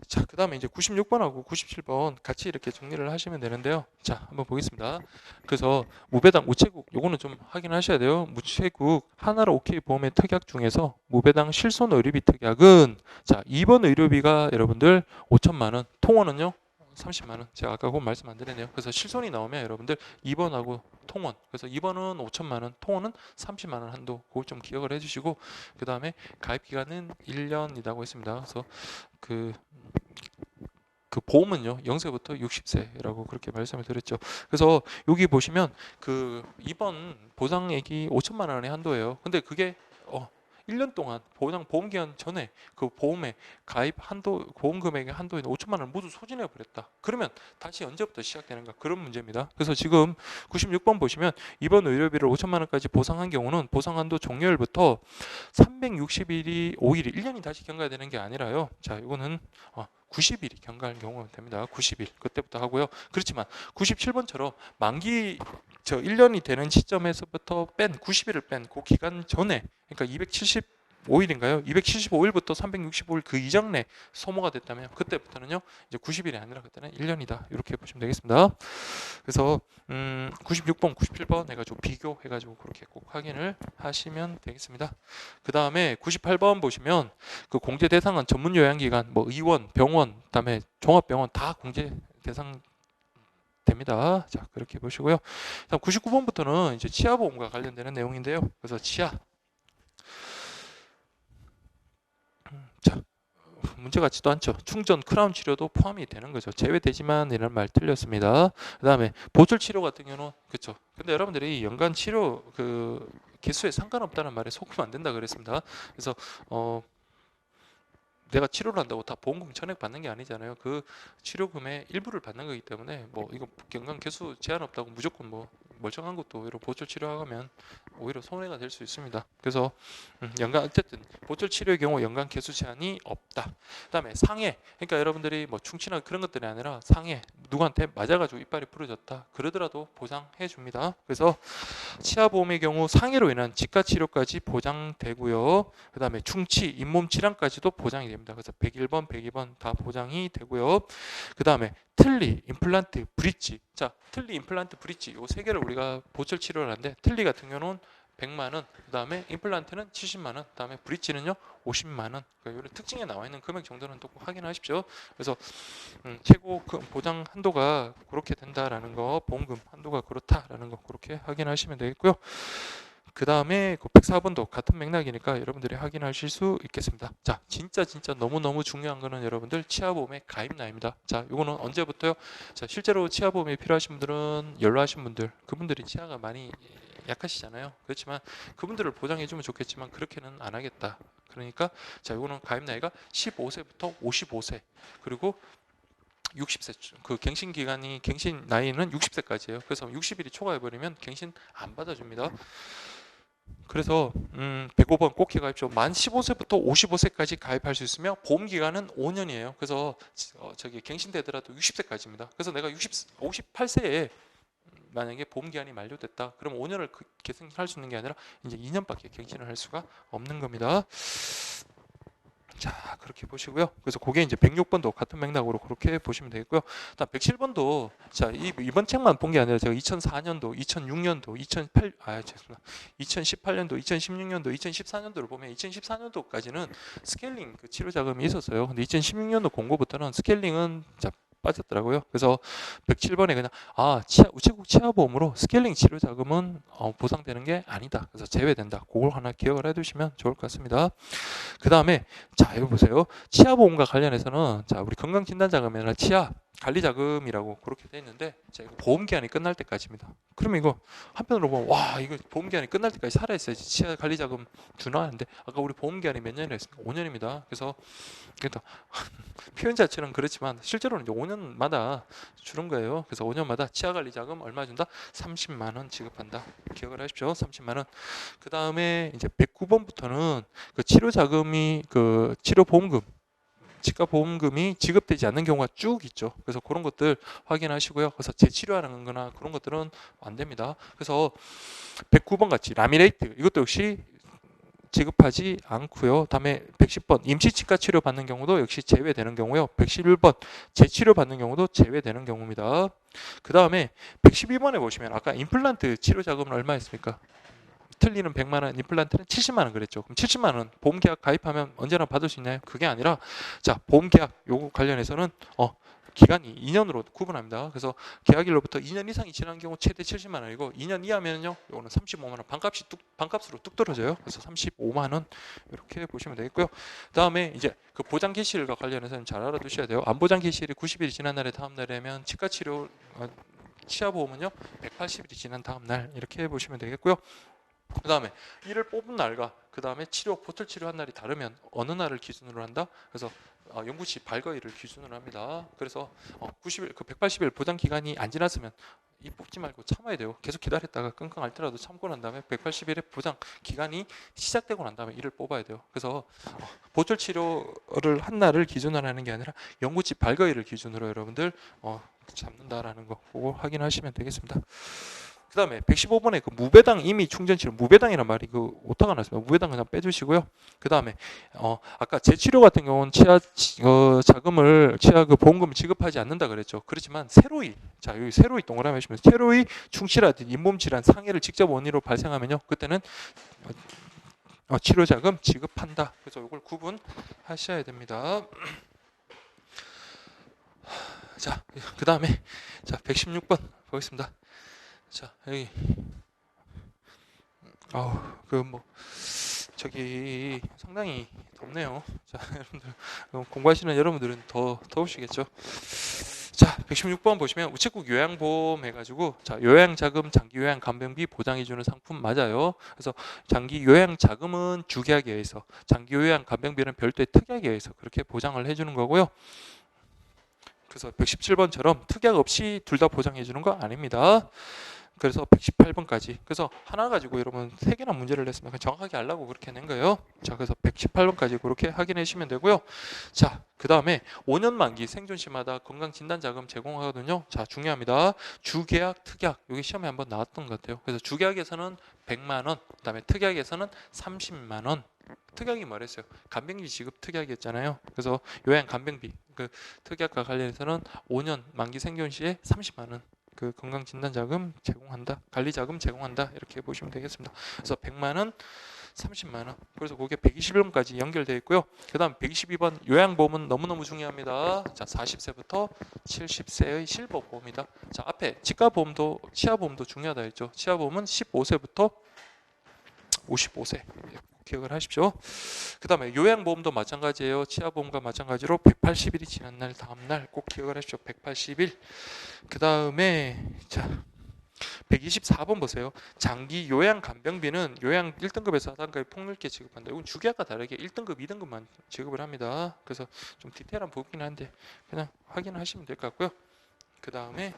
Speaker 1: 자, 그 다음에 이제 96번하고 97번 같이 이렇게 정리를 하시면 되는데요. 자, 한번 보겠습니다. 그래서 무배당 우체국 요거는 좀 확인하셔야 돼요. 우체국 하나로 OK 보험의 특약 중에서 무배당 실손 의료비 특약은 자, 2번 의료비가 여러분들 5천만 원, 통원은요 30만 원. 제가 아까 그거 말씀 안 드렸네요. 그래서 실손이 나오면 여러분들 2번하고 통원. 그래서 2번은 5천만 원, 통원은 30만 원 한도. 그걸 좀 기억을 해 주시고 그다음에 가입 기간은 1년이라고 했습니다. 그래서 그 보험은요 0세부터 60세라고 그렇게 말씀을 드렸죠. 그래서 여기 보시면 그 이번 보상액이 5천만 원의 한도예요. 근데 그게 1년 동안 보험 기한 전에 그 보험의 가입 한도 보험 금액의 한도인 5천만 원을 모두 소진해 버렸다. 그러면 다시 언제부터 시작되는가 그런 문제입니다. 그래서 지금 96번 보시면 이번 의료비를 5천만 원까지 보상한 경우는 보상 한도 종료일부터 360일이 5일이 1년이 다시 경과되는 게 아니라요. 자, 이거는 90일이 경과할 경우가 됩니다. 90일 그때부터 하고요. 그렇지만 97번처럼 만기 1년이 되는 시점에서부터 뺀 90일을 뺀 그 기간 전에 그러니까 275일인가요? 275일부터 365일 그 이전 내 소모가 됐다면 그때부터는요 이제 90일이 아니라 그때는 1년이다 이렇게 보시면 되겠습니다. 그래서 96번, 97번 해가지고 비교해가지고 그렇게 꼭 확인을 하시면 되겠습니다. 그 다음에 98번 보시면 그 공제 대상은 전문 요양기관, 뭐 의원, 병원, 그다음에 종합병원 다 공제 대상 됩니다. 자, 그렇게 보시고요. 다음 99번부터는 이제 치아보험과 관련되는 내용인데요. 그래서 치아. 자, 문제 같지도 않죠. 충전, 크라운 치료도 포함이 되는 거죠. 제외되지만 이런 말 틀렸습니다. 그다음에 보철 치료 같은 경우는 그렇죠. 근데 여러분들이 연간 치료 그 개수에 상관없다는 말에 속으면 안 된다 그랬습니다. 그래서 내가 치료를 한다고 다 보험금 전액 받는 게 아니잖아요. 그 치료금의 일부를 받는 거기 때문에 뭐 이거 연간 개수 제한 없다고 무조건 뭐 멀쩡한 것도 오히려 보철 치료하면 오히려 손해가 될 수 있습니다. 그래서 연간 어쨌든 보철 치료의 경우 연간 개수 제한이 없다. 그다음에 상해, 그러니까 여러분들이 뭐 충치나 그런 것들이 아니라 상해, 누구한테 맞아가지고 이빨이 부러졌다 그러더라도 보상해 줍니다. 그래서 치아보험의 경우 상해로 인한 직가 치료까지 보장되고요. 그다음에 충치, 잇몸 질환까지도 보장이 됩니다. 그래서 101번, 102번 다 보장이 되고요. 그다음에 틀니, 임플란트, 브릿지. 자, 틀니, 임플란트, 브릿지 요 세 개를 우리가 보철 치료를 하는데 틀니 같은 경우는 100만 원, 그다음에 임플란트는 70만 원, 그다음에 브릿지는요 50만 원. 그러니까 이런 특징에 나와 있는 금액 정도는 또 꼭 확인하십시오. 그래서 최고 보장 한도가 그렇게 된다라는 거, 보험금 한도가 그렇다라는 거 그렇게 확인하시면 되겠고요. 그 다음에 104번도 같은 맥락이니까 여러분들이 확인하실 수 있겠습니다. 자, 진짜 너무너무 중요한 거는 여러분들 치아보험의 가입나입니다. 자, 이거는 언제부터요? 자, 실제로 치아보험이 필요하신 분들은 연로하신 분들, 그분들이 치아가 많이 약하시잖아요. 그렇지만 그분들을 보장해주면 좋겠지만 그렇게는 안 하겠다. 그러니까 자, 이거는 가입 나이가 15세부터 55세, 그리고 60세, 그 갱신 기간이, 갱신 나이는 60세까지예요. 그래서 60일이 초과해 버리면 갱신 안 받아줍니다. 그래서 105번 꼭 기가입죠. 만 15세부터 55세까지 가입할 수 있으며 보험 기간은 5년이에요. 그래서 저기 갱신되더라도 60세까지입니다. 그래서 내가 58세에 만약에 보험 기간이 만료됐다. 그럼 5년을 갱신할 수 있는 게 아니라 이제 2년밖에 갱신을 할 수가 없는 겁니다. 자, 그렇게 보시고요. 그래서 그게 이제 106번도 같은 맥락으로 그렇게 보시면 되겠고요. 다음 107번도 자, 이번 책만 본 게 아니라 제가 2004년도, 2006년도, 2018년도, 2016년도, 2014년도를 보면 2014년도까지는 스케일링 그 치료 자금이 있었어요. 근데 2016년도 공고부터는 스케일링은 자, 빠졌더라고요. 그래서 107번에 그냥 우체국 치아보험으로 스케일링 치료 자금은 보상되는 게 아니다. 그래서 제외된다. 그걸 하나 기억을 해두시면 좋을 것 같습니다. 그 다음에 자, 여기 보세요. 치아 보험과 관련해서는 자, 우리 건강진단자금이 아니라 치아 관리자금이라고 그렇게 돼 있는데 자, 이거 보험 기한이 끝날 때까지입니다. 그러면 이거 한편으로 보면 와, 이거 보험 기한이 끝날 때까지 살아있어야지 치아 관리자금 주나 하는데 아까 우리 보험 기한이 몇 년이라 했습니까? 5년입니다. 그래서 그러니까 표현 자체는 그렇지만 실제로는 이제 5년마다 주는 거예요. 그래서 5년마다 치아 관리 자금 얼마 준다? 30만 원 지급한다. 기억을 하십시오. 30만 원. 그 다음에 이제 109번부터는 그 치료 자금이 그 치료 보험금 치과 보험금이 지급되지 않는 경우가 쭉 있죠. 그래서 그런 것들 확인하시고요. 그래서 재치료하는 거나 그런 것들은 안 됩니다. 그래서 109번 같이 라미네이트 이것도 역시 지급하지 않고요. 다음에 110번 임시치과 치료 받는 경우도 역시 제외되는 경우요. 111번 재치료 받는 경우도 제외되는 경우입니다. 그 다음에 112번에 보시면 아까 임플란트 치료 자금은 얼마였습니까? 틀니는 100만 원, 임플란트는 70만 원 그랬죠. 그럼 70만 원 보험 계약 가입하면 언제나 받을 수 있나요? 그게 아니라 자, 보험 계약 요거 관련해서는 기간이 2년으로 구분합니다. 그래서 계약일로부터 2년 이상이 지난 경우 최대 70만 원이고 2년 이하면요, 요거는 35만 원 반값으로 뚝 떨어져요. 그래서 35만 원 이렇게 보시면 되겠고요. 그다음에 이제 그 보장 개시일과 관련해서는 잘 알아두셔야 돼요. 안보장 개시일이 90일이 지난 날에 다음 날이면 치과 치료 치아 보험은요 180일이 지난 다음 날 이렇게 보시면 되겠고요. 그 다음에 이를 뽑은 날과 그 다음에 보틀 치료한 날이 다르면 어느 날을 기준으로 한다? 그래서 영구치 발거일을 기준으로 합니다. 그래서 90일 그 180일 보장 기간이 안 지났으면 이 뽑지 말고 참아야 돼요. 계속 기다렸다가 끙끙 앓더라도 참고 난 다음에 180일의 보장 기간이 시작되고 난 다음에 이를 뽑아야 돼요. 그래서 보틀 치료를 한 날을 기준으로 하는 게 아니라 영구치 발거일을 기준으로 여러분들 잡는다라는 거 그거 확인하시면 되겠습니다. 그 다음에 115번에 그 무배당 임의 충전치료, 무배당이란 말이 그 오타가 났습니다. 무배당 그냥 빼주시고요. 그 다음에 아까 재치료 같은 경우는 치아 자금을 치아 그 보험금을 지급하지 않는다 그랬죠. 그렇지만 세로이, 자 여기 세로이 동그라미 하시면 세로이 충치라든지 잇몸 질환 상해를 직접 원인으로 발생하면요, 그때는 치료 자금 지급한다. 그래서 이걸 구분하셔야 됩니다. 자, 그 다음에 자 116번 보겠습니다. 자, 여기 저기 상당히 덥네요. 자, 여러분들 공부하시는 여러분들은 더 더우시겠죠. 자, 116번 보시면 우체국 요양보험 해가지고 자, 요양자금, 장기요양 간병비 보장해주는 상품 맞아요. 그래서 장기 요양자금은 주계약에 의해서, 장기요양 간병비는 별도의 특약에 의해서 그렇게 보장을 해주는 거고요. 그래서 117번처럼 특약 없이 둘 다 보장해주는 거 아닙니다. 그래서 118번까지. 그래서 하나 가지고 여러분 3개나 문제를 냈으면 정확하게 알라고 그렇게 낸 거예요. 자, 그래서 118번까지 그렇게 확인해 주시면 되고요. 자, 그 다음에 5년 만기 생존 시마다 건강진단자금 제공하거든요. 자, 중요합니다. 주계약, 특약. 여기 시험에 한번 나왔던 것 같아요. 그래서 주계약에서는 100만 원, 그 다음에 특약에서는 30만 원. 특약이 뭐랬어요? 간병비 지급 특약이었잖아요. 그래서 요양 간병비 그 특약과 관련해서는 5년 만기 생존 시에 30만 원. 그 건강진단자금 제공한다, 관리자금 제공한다 이렇게 보시면 되겠습니다. 그래서 100만 원, 30만 원. 그래서 그게 121번까지 연결되어 있고요. 그다음 122번 요양보험은 너무너무 중요합니다. 자, 40세부터 70세의 실버보험이다. 자, 앞에 치과보험도 치아보험도 중요하다 했죠. 치아보험은 15세부터 55세. 기억을 하십시오. 그 다음에 요양보험도 마찬가지예요. 치아보험과 마찬가지로 180일이 지난 날 다음 날 꼭 기억을 하십시오. 180일. 그 다음에 자 124번 보세요. 장기 요양 간병비는 요양 1등급에서 4단계에 폭넓게 지급한다. 이건 주기와가 다르게 1등급, 2등급만 지급을 합니다. 그래서 좀 디테일한 부분이긴 한데 그냥 확인하시면 될 것 같고요. 그 다음에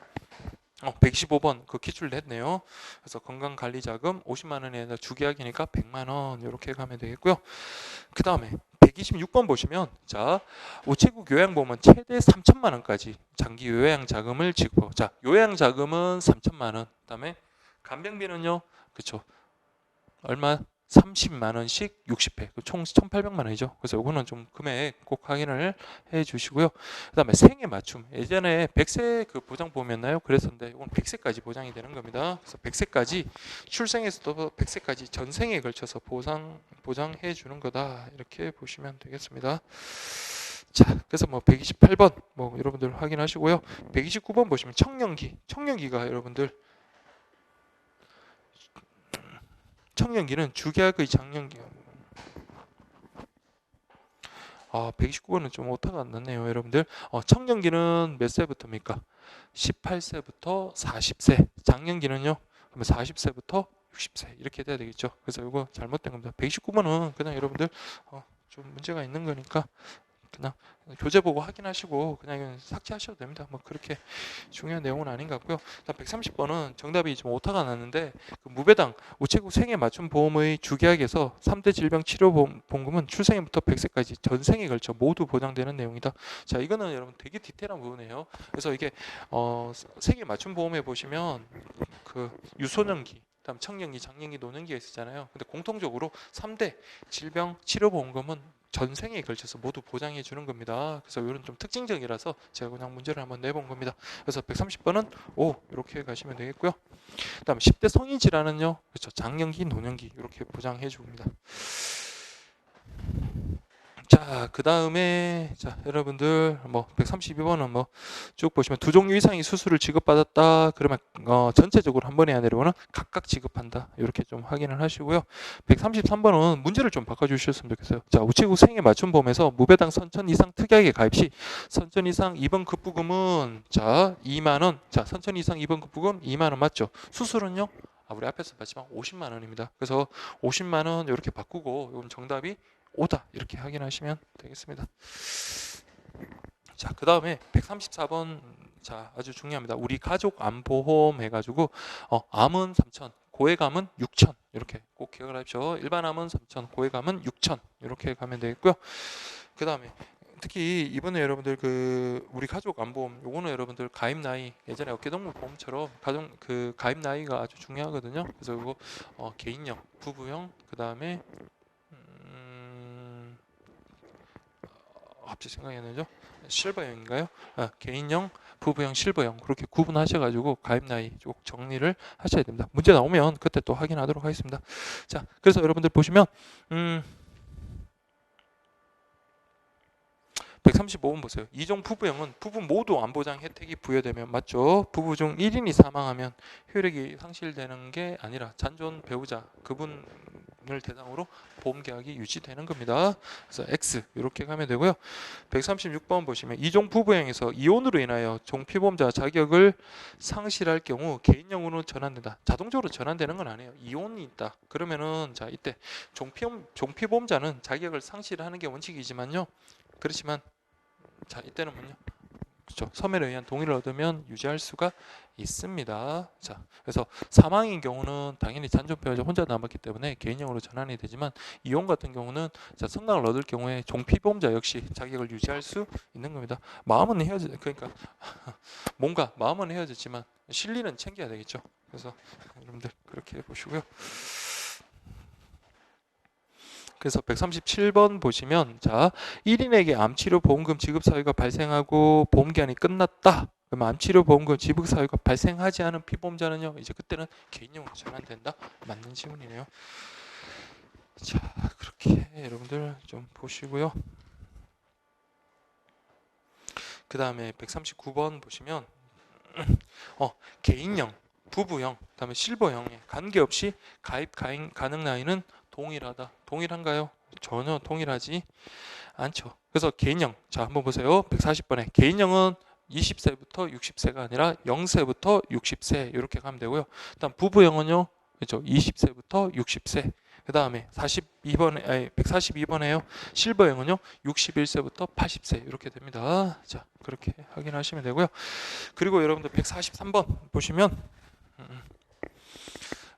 Speaker 1: 115번 그 기출을 했네요. 그래서 건강관리자금 50만 원에 주기약이니까 100만 원 이렇게 가면 되겠고요. 그 다음에 126번 보시면 자 우체국 요양보험은 최대 3천만 원까지 장기 요양자금을 지급하고 자 요양자금은 3천만 원. 그다음에 간병비는요 그렇죠 얼마 30만 원씩 60회 총 1,800만 원이죠. 그래서 이거는 좀 금액 꼭 확인을 해 주시고요. 그다음에 생애 맞춤 예전에 100세 그 보장보험이었나요? 그랬었는데 이건 100세까지 보장이 되는 겁니다. 그래서 100세까지 출생에서도 100세까지 전생에 걸쳐서 보장해 주는 거다 이렇게 보시면 되겠습니다. 자, 그래서 뭐 128번 뭐 여러분들 확인하시고요. 129번 보시면 청년기가 여러분들 청년기는 주계약의 장년기. 129번은 좀 오타가 안 났네요, 여러분들. 청년기는 몇 세부터입니까? 18세부터 40세. 장년기는요? 그러면 40세부터 60세 이렇게 돼야 되겠죠. 그래서 이거 잘못된 겁니다. 129번은 그냥 여러분들 좀 문제가 있는 거니까 그냥 교재 보고 확인하시고 그냥 삭제하셔도 됩니다. 뭐 그렇게 중요한 내용은 아닌 것 같고요. 130번은 정답이 좀 오타가 났는데 그 무배당 우체국 생애 맞춤 보험의 주계약에서 3대 질병 치료 보험금은 출생부터 100세까지 전생에 걸쳐 모두 보장되는 내용이다. 자, 이거는 여러분 되게 디테일한 부분이에요. 그래서 이게 생애 맞춤 보험에 보시면 그 유소년기 그다음 청년기, 장년기, 노년기가 있었잖아요. 근데 공통적으로 3대 질병 치료 보험금은 전생에 걸쳐서 모두 보장해 주는 겁니다. 그래서 이런 좀 특징적이라서 제가 그냥 문제를 한번 내본 겁니다. 그래서 130번은 O 이렇게 가시면 되겠고요. 그다음 10대 성인 질환은요. 그렇죠. 장년기, 노년기 이렇게 보장해 줍니다. 자, 그 다음에 자 여러분들 뭐 132번은 뭐 쭉 보시면 두 종류 이상의 수술을 지급받았다 그러면 전체적으로 한 번에 아니라고는 각각 지급한다 이렇게 좀 확인을 하시고요. 133번은 문제를 좀 바꿔주셨으면 좋겠어요. 자 우체국 생애 맞춤 보험에서 무배당 선천 이상 특약에 가입 시 선천 이상 입원 급부금은 자 2만 원. 자 선천 이상 입원 급부금 2만 원 맞죠? 수술은요? 우리 앞에서 봤지만 50만 원입니다. 그래서 50만 원 이렇게 바꾸고 이건 정답이 오다 이렇게 확인하시면 되겠습니다. 자, 그 다음에 134번 자 아주 중요합니다. 우리 가족 암보험 해가지고 암은 3천, 고액암은 6천 이렇게 꼭 기억을 하십시오. 일반 암은 3천, 고액암은 6천 이렇게 가면 되겠고요. 그 다음에 특히 이번에 여러분들 그 우리 가족 암보험 요거는 여러분들 가입 나이 예전에 어깨동물 보험처럼 가족 그 가입 나이가 아주 중요하거든요. 그래서 이거 개인형, 부부형 그 다음에 갑자기 생각이 안 나죠? 실버형인가요? 개인형, 부부형, 실버형 그렇게 구분하셔가지고 가입 나이 쭉 정리를 하셔야 됩니다. 문제 나오면 그때 또 확인하도록 하겠습니다. 자, 그래서 여러분들 보시면 135번 보세요. 이종 부부형은 부부 모두 안보장 혜택이 부여되면 맞죠? 부부 중 1인이 사망하면 효력이 상실되는 게 아니라 잔존 배우자 그분을 대상으로 보험계약이 유지되는 겁니다. 그래서 X 이렇게 가면 되고요. 136번 보시면 이종 부부형에서 이혼으로 인하여 종피보험자 자격을 상실할 경우 개인형으로 전환된다. 자동적으로 전환되는 건 아니에요. 이혼이 있다. 그러면은 자 이때 종피보험자는 자격을 상실하는 게 원칙이지만요. 그렇지만 자 이때는 뭐냐 그렇죠. 서면에 의한 동의를 얻으면 유지할 수가 있습니다. 자 그래서 사망인 경우는 당연히 잔존배우자 혼자 남았기 때문에 개인형으로 전환이 되지만 이혼 같은 경우는 자 성강을 얻을 경우에 종피보험자 역시 자격을 유지할 수 있는 겁니다. 마음은 그러니까 뭔가 마음은 헤어졌지만 실리는 챙겨야 되겠죠. 그래서 여러분들 그렇게 보시고요. 그래서 137번 보시면 자 1인에게 암치료 보험금 지급 사유가 발생하고 보험기한이 끝났다. 그럼 암치료보험금 지불 사유가 발생하지 않은 피보험자는요, 이제 그때는 개인용으로 전환된다. 맞는 질문이네요. 자, 그렇게 여러분들 좀 보시고요. 그 다음에 139번 보시면 개인형, 부부형, 그다음에 실버형에 관계없이 가입 가능 나이는 동일하다. 동일한가요? 전혀 동일하지 않죠. 그래서 개인형, 자 한번 보세요. 140번에 개인형은 20세부터 60세가 아니라 0세부터 60세 이렇게 가면 되고요. 일단 부부형은요, 그렇죠? 20세부터 60세. 그 다음에 142번에요. 실버형은요, 61세부터 80세 이렇게 됩니다. 자, 그렇게 확인하시면 되고요. 그리고 여러분들 143번 보시면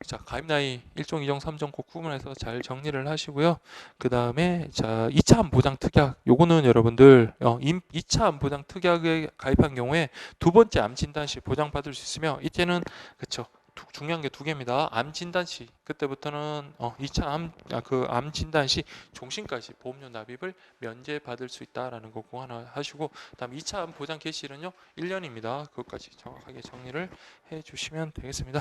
Speaker 1: 자, 가입 나이 1종, 2종, 3종 꼭 구분해서 잘 정리를 하시고요. 그 다음에 자, 2차 암보장 특약 요거는 여러분들 2차 암보장 특약에 가입한 경우에 두 번째 암 진단 시 보장받을 수 있으며 이때는 그쵸 중요한 게 두 개입니다. 암 진단 시 그때부터는 2차 암 진단 시 종신까지 보험료 납입을 면제받을 수 있다라는 거 꼭 하나 하시고 그다음 2차 암 보장 개시일은요 1년입니다. 그것까지 정확하게 정리를 해 주시면 되겠습니다.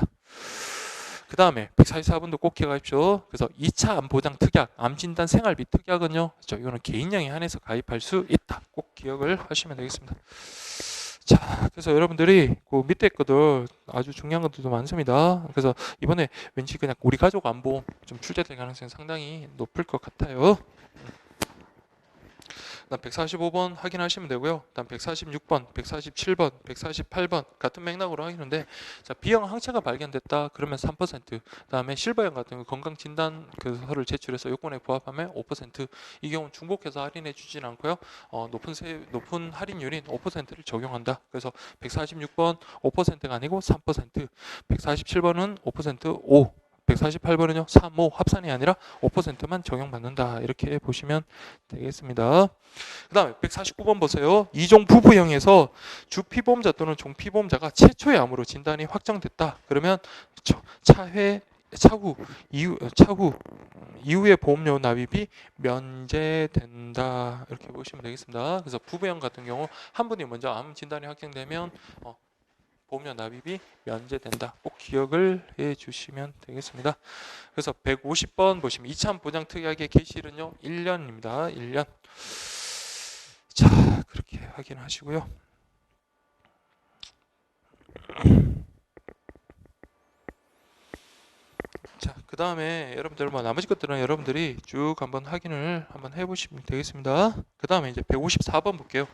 Speaker 1: 그 다음에 144번도 꼭 기억하십시오. 그래서 2차 암보장 특약, 암진단 생활비 특약은요, 그렇죠? 이거는 개인량에 한해서 가입할 수 있다. 꼭 기억을 하시면 되겠습니다. 자, 그래서 여러분들이 그 밑에 것들 아주 중요한 것들도 많습니다. 그래서 이번에 왠지 그냥 우리 가족 안보험 좀 출제될 가능성이 상당히 높을 것 같아요. 그다음 145번 확인하시면 되고요. 그다음 146번, 147번, 148번 같은 맥락으로 하시는데 자, B형 항체가 발견됐다. 그러면 3%. 그다음에 실버형 같은 거 건강 진단 그 서를 제출해서 요건에 부합하면 5%. 이 경우는 중복해서 할인해 주진 않고요. 높은 할인율인 5%를 적용한다. 그래서 146번 5%가 아니고 3%. 147번은 5% 5. 148번은요 3, 5 합산이 아니라 5%만 적용받는다 이렇게 보시면 되겠습니다. 그 다음에 149번 보세요. 2종 부부형에서 주피보험자 또는 종피보험자가 최초의 암으로 진단이 확정됐다. 그러면 차후 이후의 보험료 납입이 면제된다 이렇게 보시면 되겠습니다. 그래서 부부형 같은 경우 한 분이 먼저 암 진단이 확정되면 보험료 납입이 면제된다. 꼭 기억을 해 주시면 되겠습니다. 그래서 150번 보시면 2차 보장 특약의 개시일은요 1년입니다. 1년. 자, 그렇게 확인하시고요. 자, 그 다음에 여러분들 나머지 것들은 여러분들이 쭉 한번 확인을 한번 해보시면 되겠습니다. 그 다음에 이제 154번 볼게요.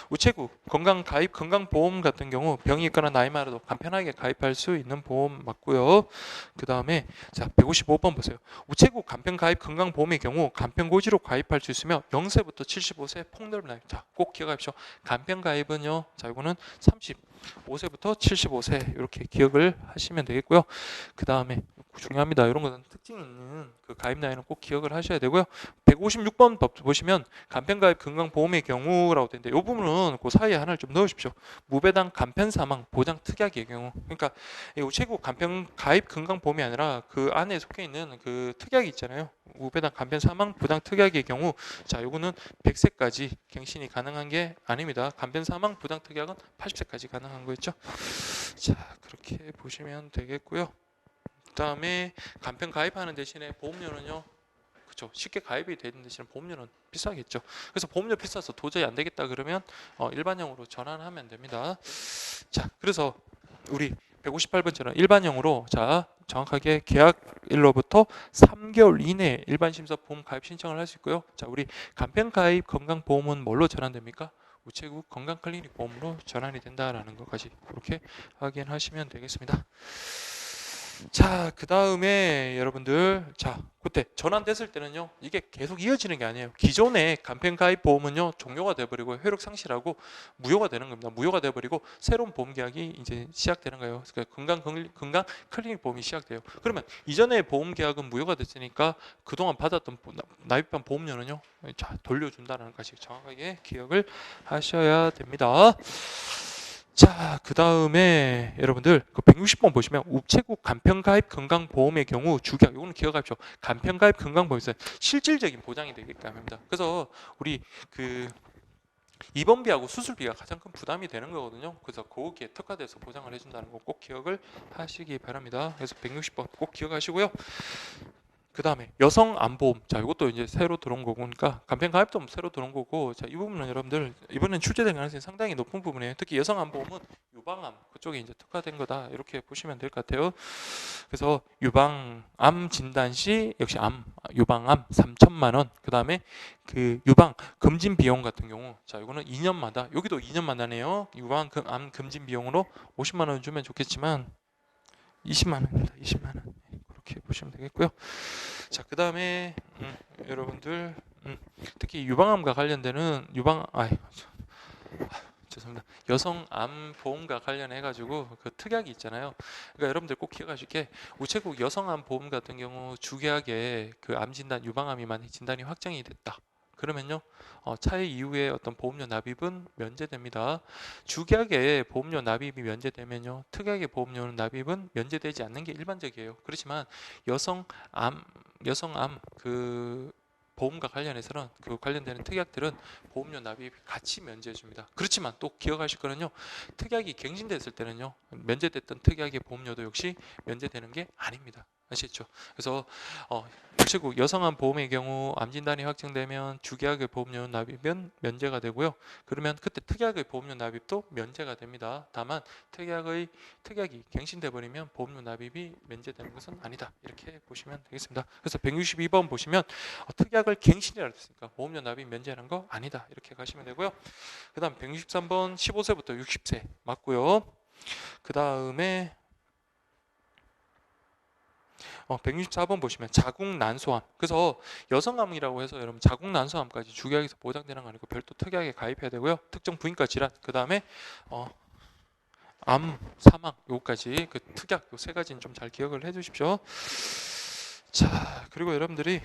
Speaker 1: 우체국 건강보험 같은 경우 병이 있거나 나이 많아도 간편하게 가입할 수 있는 보험 맞고요. 그 다음에 자 155번 보세요. 우체국 간편 가입 건강보험의 경우 간편 고지로 가입할 수 있으며 0세부터 75세 폭넓은 나이. 자, 꼭 기억하십시오. 간편 가입은요. 자, 이거는 35세부터 75세 이렇게 기억을 하시면 되겠고요. 그 다음에 중요합니다. 이런 것은 특징 있는 그 가입 나이는 꼭 기억을 하셔야 되고요. 156번 법 보시면 간편가입 건강보험의 경우라고 되는데 이 부분은 그 사이에 하나를 좀 넣으십시오. 무배당 간편사망 보장 특약의 경우. 그러니까 이 우체국 간편가입 건강보험이 아니라 그 안에 속해 있는 그 특약이 있잖아요. 무배당 간편사망 보장 특약의 경우 자 요거는 100세까지 갱신이 가능한 게 아닙니다. 간편사망 보장 특약은 80세까지 가능한 거였죠. 자 그렇게 보시면 되겠고요. 그 다음에 간편 가입하는 대신에 보험료는요. 그렇죠. 쉽게 가입이 되는 대신에 보험료는 비싸겠죠. 그래서 보험료 비싸서 도저히 안 되겠다 그러면 일반형으로 전환하면 됩니다. 자, 그래서 우리 158번처럼 일반형으로 자 정확하게 계약일로부터 3개월 이내에 일반심사 보험 가입 신청을 할 수 있고요. 자, 우리 간편 가입 건강보험은 뭘로 전환됩니까? 우체국 건강클리닉 보험으로 전환이 된다라는 것까지 그렇게 확인하시면 되겠습니다. 자, 그 다음에 여러분들 자 그때 전환됐을 때는요 이게 계속 이어지는 게 아니에요. 기존의 간편가입 보험은요 종료가 돼버리고 효력 상실하고 무효가 되는 겁니다. 무효가 돼버리고 새로운 보험 계약이 이제 시작되는 거예요. 그러니까 건강 클리닉 보험이 시작돼요. 그러면 이전의 보험 계약은 무효가 됐으니까 그동안 받았던 납입한 보험료는요 자 돌려준다는 것이 정확하게 기억을 하셔야 됩니다. 자, 그 다음에 여러분들 그 160번 보시면 우체국 간편가입 건강보험의 경우 주격 이거는 기억하십시오. 간편가입 건강보험에서 실질적인 보장이 되게끔 합니다. 그래서 우리 그 입원비하고 수술비가 가장 큰 부담이 되는 거거든요. 그래서 거기에 특화돼서 보장을 해준다는 거 꼭 기억을 하시기 바랍니다. 그래서 160번 꼭 기억하시고요. 그 다음에 여성 안보험. 자, 이것도 이제 새로 들어온 거니까 간편 가입도 새로 들어온 거고, 자, 이 부분은 여러분들 이번엔 출제될 가능성이 상당히 높은 부분이에요. 특히 여성 안보험은 유방암 그쪽에 이제 특화된 거다 이렇게 보시면 될 것 같아요. 그래서 유방암 진단 시 역시 유방암 3천만 원. 그 다음에 그 유방 금진 비용 같은 경우, 자, 이거는 2년마다, 여기도 2년마다네요. 유방암 금진 비용으로 50만 원 주면 좋겠지만 20만 원입니다. 20만 원. 그렇게 보시면 되겠고요. 자, 그 다음에 여러분들 특히 유방암과 관련되는 죄송합니다. 여성암 보험과 관련해 가지고 그 특약이 있잖아요. 그러니까 여러분들 꼭 기억하실 게, 우체국 여성암 보험 같은 경우 주계약에 그 암 진단, 유방암이 만약 진단이 확정이 됐다. 그러면요, 차이 이후에 어떤 보험료 납입은 면제됩니다. 주계약에 보험료 납입이 면제되면요, 특약의 보험료 납입은 면제되지 않는 게 일반적이에요. 그렇지만 여성암 그 보험과 관련해서는 그 관련되는 특약들은 보험료 납입 같이 면제해 줍니다. 그렇지만 또 기억하실 거는요, 특약이 갱신됐을 때는요, 면제됐던 특약의 보험료도 역시 면제되는 게 아닙니다. 아시겠죠? 그래서 우체국 여성암 보험의 경우 암 진단이 확정되면 주계약의 보험료 납입은 면제가 되고요. 그러면 그때 특약의 보험료 납입도 면제가 됩니다. 다만 특약이 갱신돼 버리면 보험료 납입이 면제되는 것은 아니다. 이렇게 보시면 되겠습니다. 그래서 162번 보시면 특약을 갱신이라 했으니까 보험료 납입 면제하는 거 아니다. 이렇게 가시면 되고요. 그 다음 163번 15세부터 60세 맞고요. 그 다음에 164번 보시면 자궁난소암. 그래서 여성암이라고 해서 여러분 자궁난소암까지 주계약에서 보장되는 거 아니고 별도 특약에 가입해야 되고요. 특정 부인과 질환, 그 다음에 암, 사망, 요거까지 그 특약 요 세 가지는 좀 잘 기억을 해주십시오. 자, 그리고 여러분들이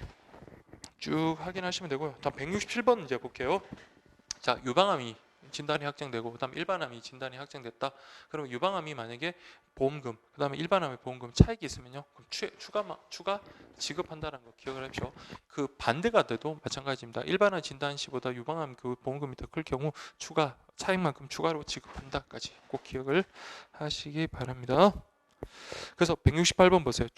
Speaker 1: 쭉 확인하시면 되고요. 다음 167번 이제 볼게요. 자, 유방암이 진단이 확정되고 그다음 일반암이 진단이 확정됐다. 그러면 유방암이 만약에 보험금, 그다음에 일반암의 보험금 차익이 있으면요, 그럼 추가 지급한다는 거 기억을 하십시오. 그 반대가 돼도 마찬가지입니다. 일반암 진단 시보다 유방암 그 보험금이 더 클 경우 차익만큼 추가로 지급한다까지 꼭 기억을 하시기 바랍니다. 그래서 168번 보세요.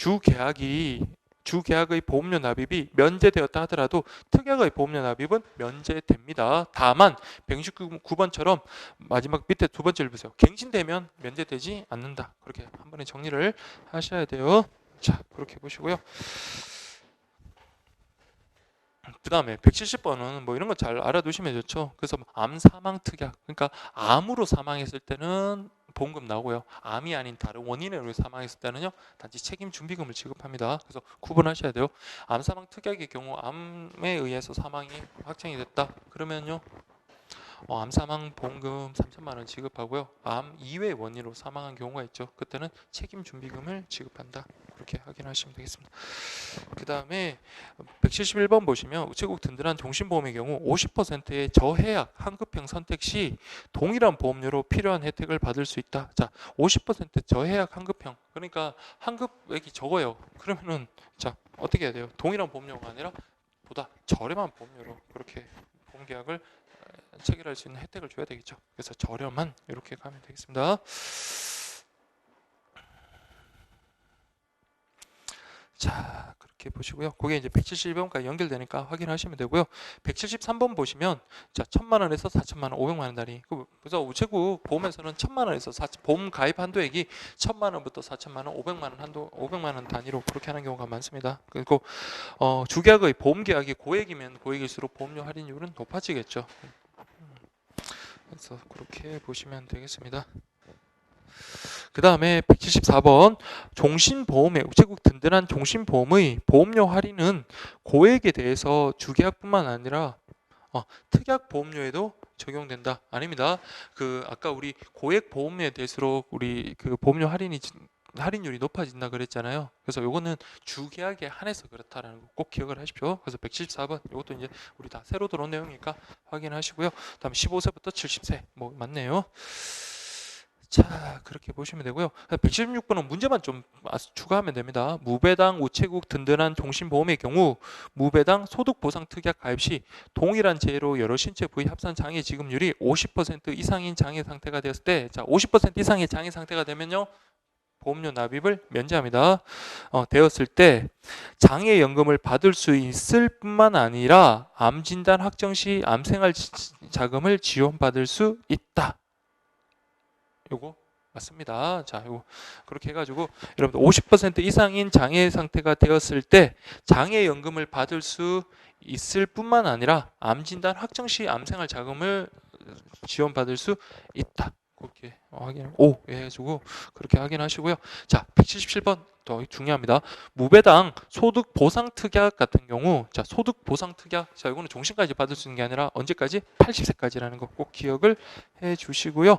Speaker 1: 주계약의 보험료 납입이 면제되었다 하더라도 특약의 보험료 납입은 면제됩니다. 다만 169번처럼 마지막 밑에 두 번째를 보세요. 갱신되면 면제되지 않는다. 그렇게 한 번에 정리를 하셔야 돼요. 자, 그렇게 보시고요. 그 다음에 170번은 뭐 이런 거 잘 알아두시면 좋죠. 그래서 암 사망 특약, 그러니까 암으로 사망했을 때는 보험금 나오고요. 암이 아닌 다른 원인으로 사망했을 때는요, 단지 책임 준비금을 지급합니다. 그래서 구분하셔야 돼요. 암 사망 특약의 경우 암에 의해서 사망이 확정이 됐다. 그러면요, 암 사망 보험금 3천만 원 지급하고요. 암 이외의 원인으로 사망한 경우가 있죠. 그때는 책임 준비금을 지급한다. 그렇게 확인하시면 되겠습니다. 그 다음에 171번 보시면 우체국 든든한 종신보험의 경우 50%의 저해약 환급형 선택 시 동일한 보험료로 필요한 혜택을 받을 수 있다. 자, 50% 저해약 환급형, 그러니까 환급액이 적어요. 그러면은 자, 어떻게 해야 돼요? 동일한 보험료가 아니라 보다 저렴한 보험료로 그렇게 보험계약을 체결할 수 있는 혜택을 줘야 되겠죠. 그래서 저렴한 이렇게 가면 되겠습니다. 자, 그렇게 보시고요. 그게 이제 171번까지 연결되니까 확인하시면 되고요. 173번 보시면 자, 1,000만 원에서 4천만 원, 500만 원 단위. 그래서 우체국 보험에서는 1,000만 원에서 보험 가입 한도액이 1,000만 원부터 4천만 원, 500만 원 한도, 500만 원 단위로 그렇게 하는 경우가 많습니다. 그리고 주계약의 보험 계약이 고액이면 고액일수록 보험료 할인율은 높아지겠죠. 그래서 그렇게 보시면 되겠습니다. 그 다음에 174번 종신보험의 우체국 든든한 종신보험의 보험료 할인은 고액에 대해서 주계약뿐만 아니라 특약 보험료에도 적용된다. 아닙니다. 그 아까 우리 고액 보험료에 대해서 우리 그 보험료 할인율이 높아진다 그랬잖아요. 그래서 요거는 주계약에 한해서 그렇다라는 거 꼭 기억을 하십시오. 그래서 174번 이것도 이제 우리 다 새로 들어온 내용이니까 확인하시고요. 다음 15세부터 70세 뭐 맞네요. 자, 그렇게 보시면 되고요. 176번은 문제만 좀 추가하면 됩니다. 무배당 우체국 든든한 종신보험의 경우 무배당 소득보상특약 가입 시 동일한 재해로 여러 신체 부위 합산 장애 지급률이 50% 이상인 장애 상태가 되었을 때, 자, 50% 이상의 장애 상태가 되면요, 보험료 납입을 면제합니다. 되었을 때 장애연금을 받을 수 있을 뿐만 아니라 암 진단 확정 시 암생활 자금을 지원받을 수 있다. 요거 맞습니다. 자, 요거 그렇게 해가지고 여러분들 50% 이상인 장애 상태가 되었을 때 장애연금을 받을 수 있을 뿐만 아니라 암 진단 확정 시 암생활 자금을 지원받을 수 있다. 그렇게 해가지고 그렇게 확인하시고요. 자, 177번 더 중요합니다. 무배당 소득 보상 특약 같은 경우, 자, 소득 보상 특약, 자, 이거는 종신까지 받을 수 있는 게 아니라 언제까지? 80세까지라는 거 꼭 기억을 해 주시고요.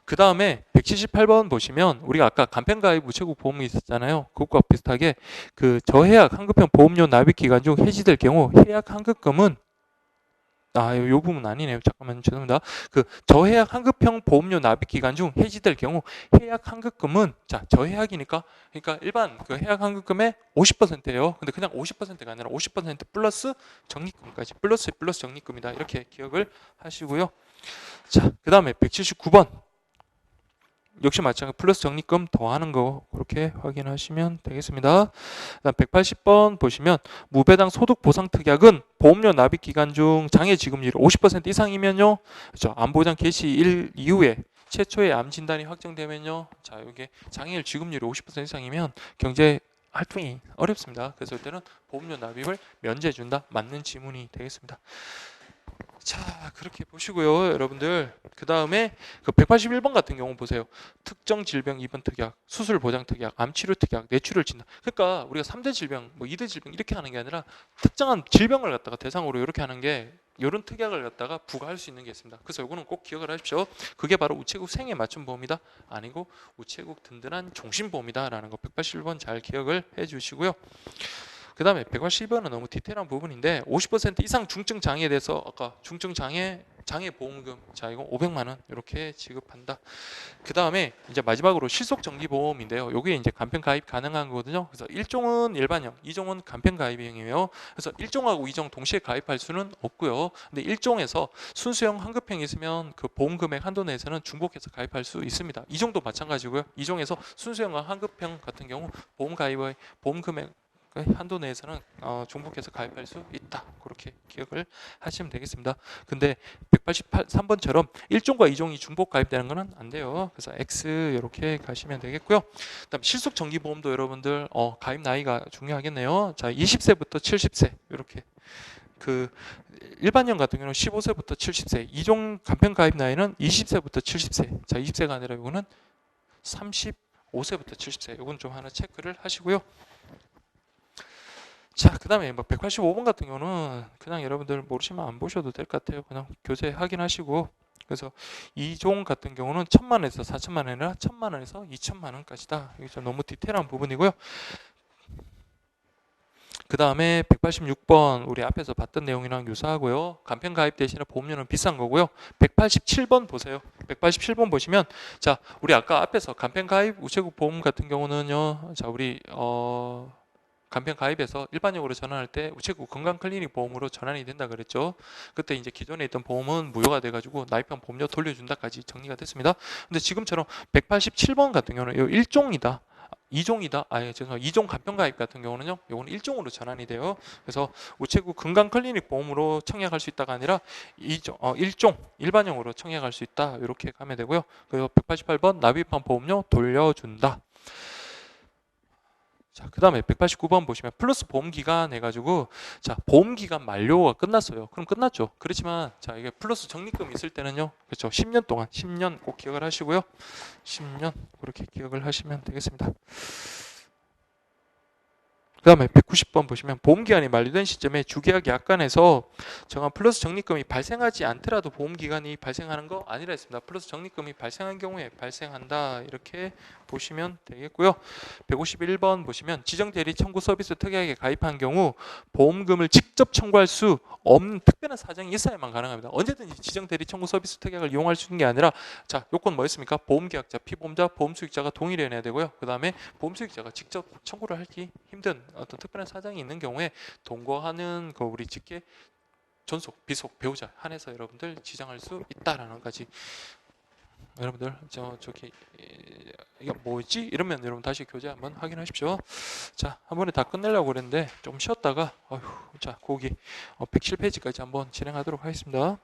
Speaker 1: 그 다음에 178번 보시면 우리가 아까 간편가입 우체국 보험이 있었잖아요. 그것과 비슷하게 그 저해약 환급형 보험료 납입 기간 중 해지될 경우 해약 환급금은 요 부분 아니네요. 잠깐만, 죄송합니다. 그 저해약 환급형 보험료 납입 기간 중 해지될 경우 해약 환급금은, 자, 저해약이니까, 그러니까 일반 그 해약 환급금의 50%예요. 근데 그냥 50%가 아니라 50% 플러스 적립금까지, 플러스 적립금이다. 이렇게 기억을 하시고요. 자, 그 다음에 179번 역시 마찬가지 플러스 적립금 더하는 거 그렇게 확인하시면 되겠습니다. 그다음 180번 보시면 무배당 소득 보상 특약은 보험료 납입 기간 중 장애 지급률이 50% 이상이면요, 그렇죠, 암보장 개시 일 이후에 최초의 암 진단이 확정되면요, 자, 이게 장애율 지급률이 50% 이상이면 경제 활동이 어렵습니다. 그래서 이때는 보험료 납입을 면제해 준다. 맞는 지문이 되겠습니다. 자, 그렇게 보시고요, 여러분들. 그 다음에 그 181번 같은 경우 보세요. 특정 질병 입원 특약, 수술 보장 특약, 암 치료 특약, 뇌출혈 진단. 그러니까 우리가 3대 질병, 뭐 2대 질병 이렇게 하는 게 아니라 특정한 질병을 갖다가 대상으로 이렇게 하는 게, 이런 특약을 갖다가 부과할 수 있는 게 있습니다. 그래서 이거는 꼭 기억을 하십시오. 그게 바로 우체국 생애 맞춤 보험이다. 아니고 우체국 든든한 종신보험이다라는 거 181번 잘 기억을 해 주시고요. 그 다음에 180번은 너무 디테일한 부분인데 50% 이상 중증 장애에 대해서 아까 중증 장애 보험금, 자, 이거 500만 원 이렇게 지급한다. 그 다음에 이제 마지막으로 실속 정지 보험인데요. 여기에 이제 간편 가입 가능한 거거든요. 그래서 1종은 일반형, 2종은 간편 가입형이에요. 그래서 1종하고 2종 동시에 가입할 수는 없고요. 근데 1종에서 순수형 환급형이 있으면 그 보험 금액 한도 내에서는 중복해서 가입할 수 있습니다. 2종도 마찬가지고요. 2종에서 순수형과 환급형 같은 경우 보험 가입의 보험 금액 한도 내에서는 중복해서 가입할 수 있다. 그렇게 기억을 하시면 되겠습니다. 근데 183번처럼 1종과 2종이 중복 가입되는 것은 안 돼요. 그래서 X 이렇게 가시면 되겠고요. 그다음 실속 정기 보험도 여러분들 가입 나이가 중요하겠네요. 자, 20세부터 70세 이렇게. 그 일반형 같은 경우는 15세부터 70세, 2종 간편 가입 나이는 20세부터 70세. 자, 20세가 아니라 이거는 35세부터 70세. 이건 좀 하나 체크를 하시고요. 자, 그 다음에 뭐 185번 같은 경우는 그냥 여러분들 모르시면 안 보셔도 될 것 같아요. 그냥 교재 확인하시고. 그래서 2종 같은 경우는 1,000만 원에서 4,000만 원이 아니라 1,000만 원에서 2,000만 원까지다. 이게 좀 너무 디테일한 부분이고요. 그 다음에 186번 우리 앞에서 봤던 내용이랑 유사하고요. 간편 가입 대신에 보험료는 비싼 거고요. 187번 보세요. 187번 보시면, 자, 우리 아까 앞에서 간편 가입 우체국 보험 같은 경우는요, 자, 우리 간편 가입에서 일반적으로 전환할 때 우체국 건강클리닉 보험으로 전환이 된다 그랬죠. 그때 이제 기존에 있던 보험은 무효가 돼가지고 나입형 보험료 돌려준다까지 정리가 됐습니다. 근데 지금처럼 187번 같은 경우는 이 1종이다. 2종이다. 죄송합니다. 2종 간편 가입 같은 경우는요, 이거는 1종으로 전환이 돼요. 그래서 우체국 건강클리닉 보험으로 청약할 수 있다가 아니라 1종 일반형으로 청약할 수 있다. 이렇게 가면 되고요. 그리고 188번 납입한 보험료 돌려준다. 자, 그 다음에 189번 보시면 플러스 보험기간 해가지고, 자, 보험기간 만료가 끝났어요. 그럼 끝났죠. 그렇지만, 자, 이게 플러스 적립금 있을 때는요, 그렇죠, 10년 동안, 10년 꼭 기억을 하시고요. 10년 그렇게 기억을 하시면 되겠습니다. 그 다음에 190번 보시면 보험기간이 만료된 시점에 주계약 약관에서 정한 플러스 적립금이 발생하지 않더라도 보험기간이 발생하는 거 아니라 했습니다. 플러스 적립금이 발생한 경우에 발생한다. 이렇게 보시면 되겠고요. 151번 보시면 지정대리 청구 서비스 특약에 가입한 경우 보험금을 직접 청구할 수 없는 특별한 사정이 있어야만 가능합니다. 언제든지 지정대리 청구 서비스 특약을 이용할 수 있는 게 아니라 자, 요건 뭐였습니까? 보험계약자, 피보험자, 보험수익자가 동의를 해야 되고요. 그 다음에 보험수익자가 직접 청구를 하기 힘든 어떤 특별한 사정이 있는 경우에 동거하는 그 우리 직계 전속, 비속, 배우자 한해서 여러분들 지정할 수 있다라는 가지. 여러분들 저기 이게 뭐지? 이러면 여러분 다시 교재 한번 확인하십시오. 자, 한 번에 다 끝내려고 그랬는데 좀 쉬었다가 자, 거기 107페이지까지 한번 진행하도록 하겠습니다.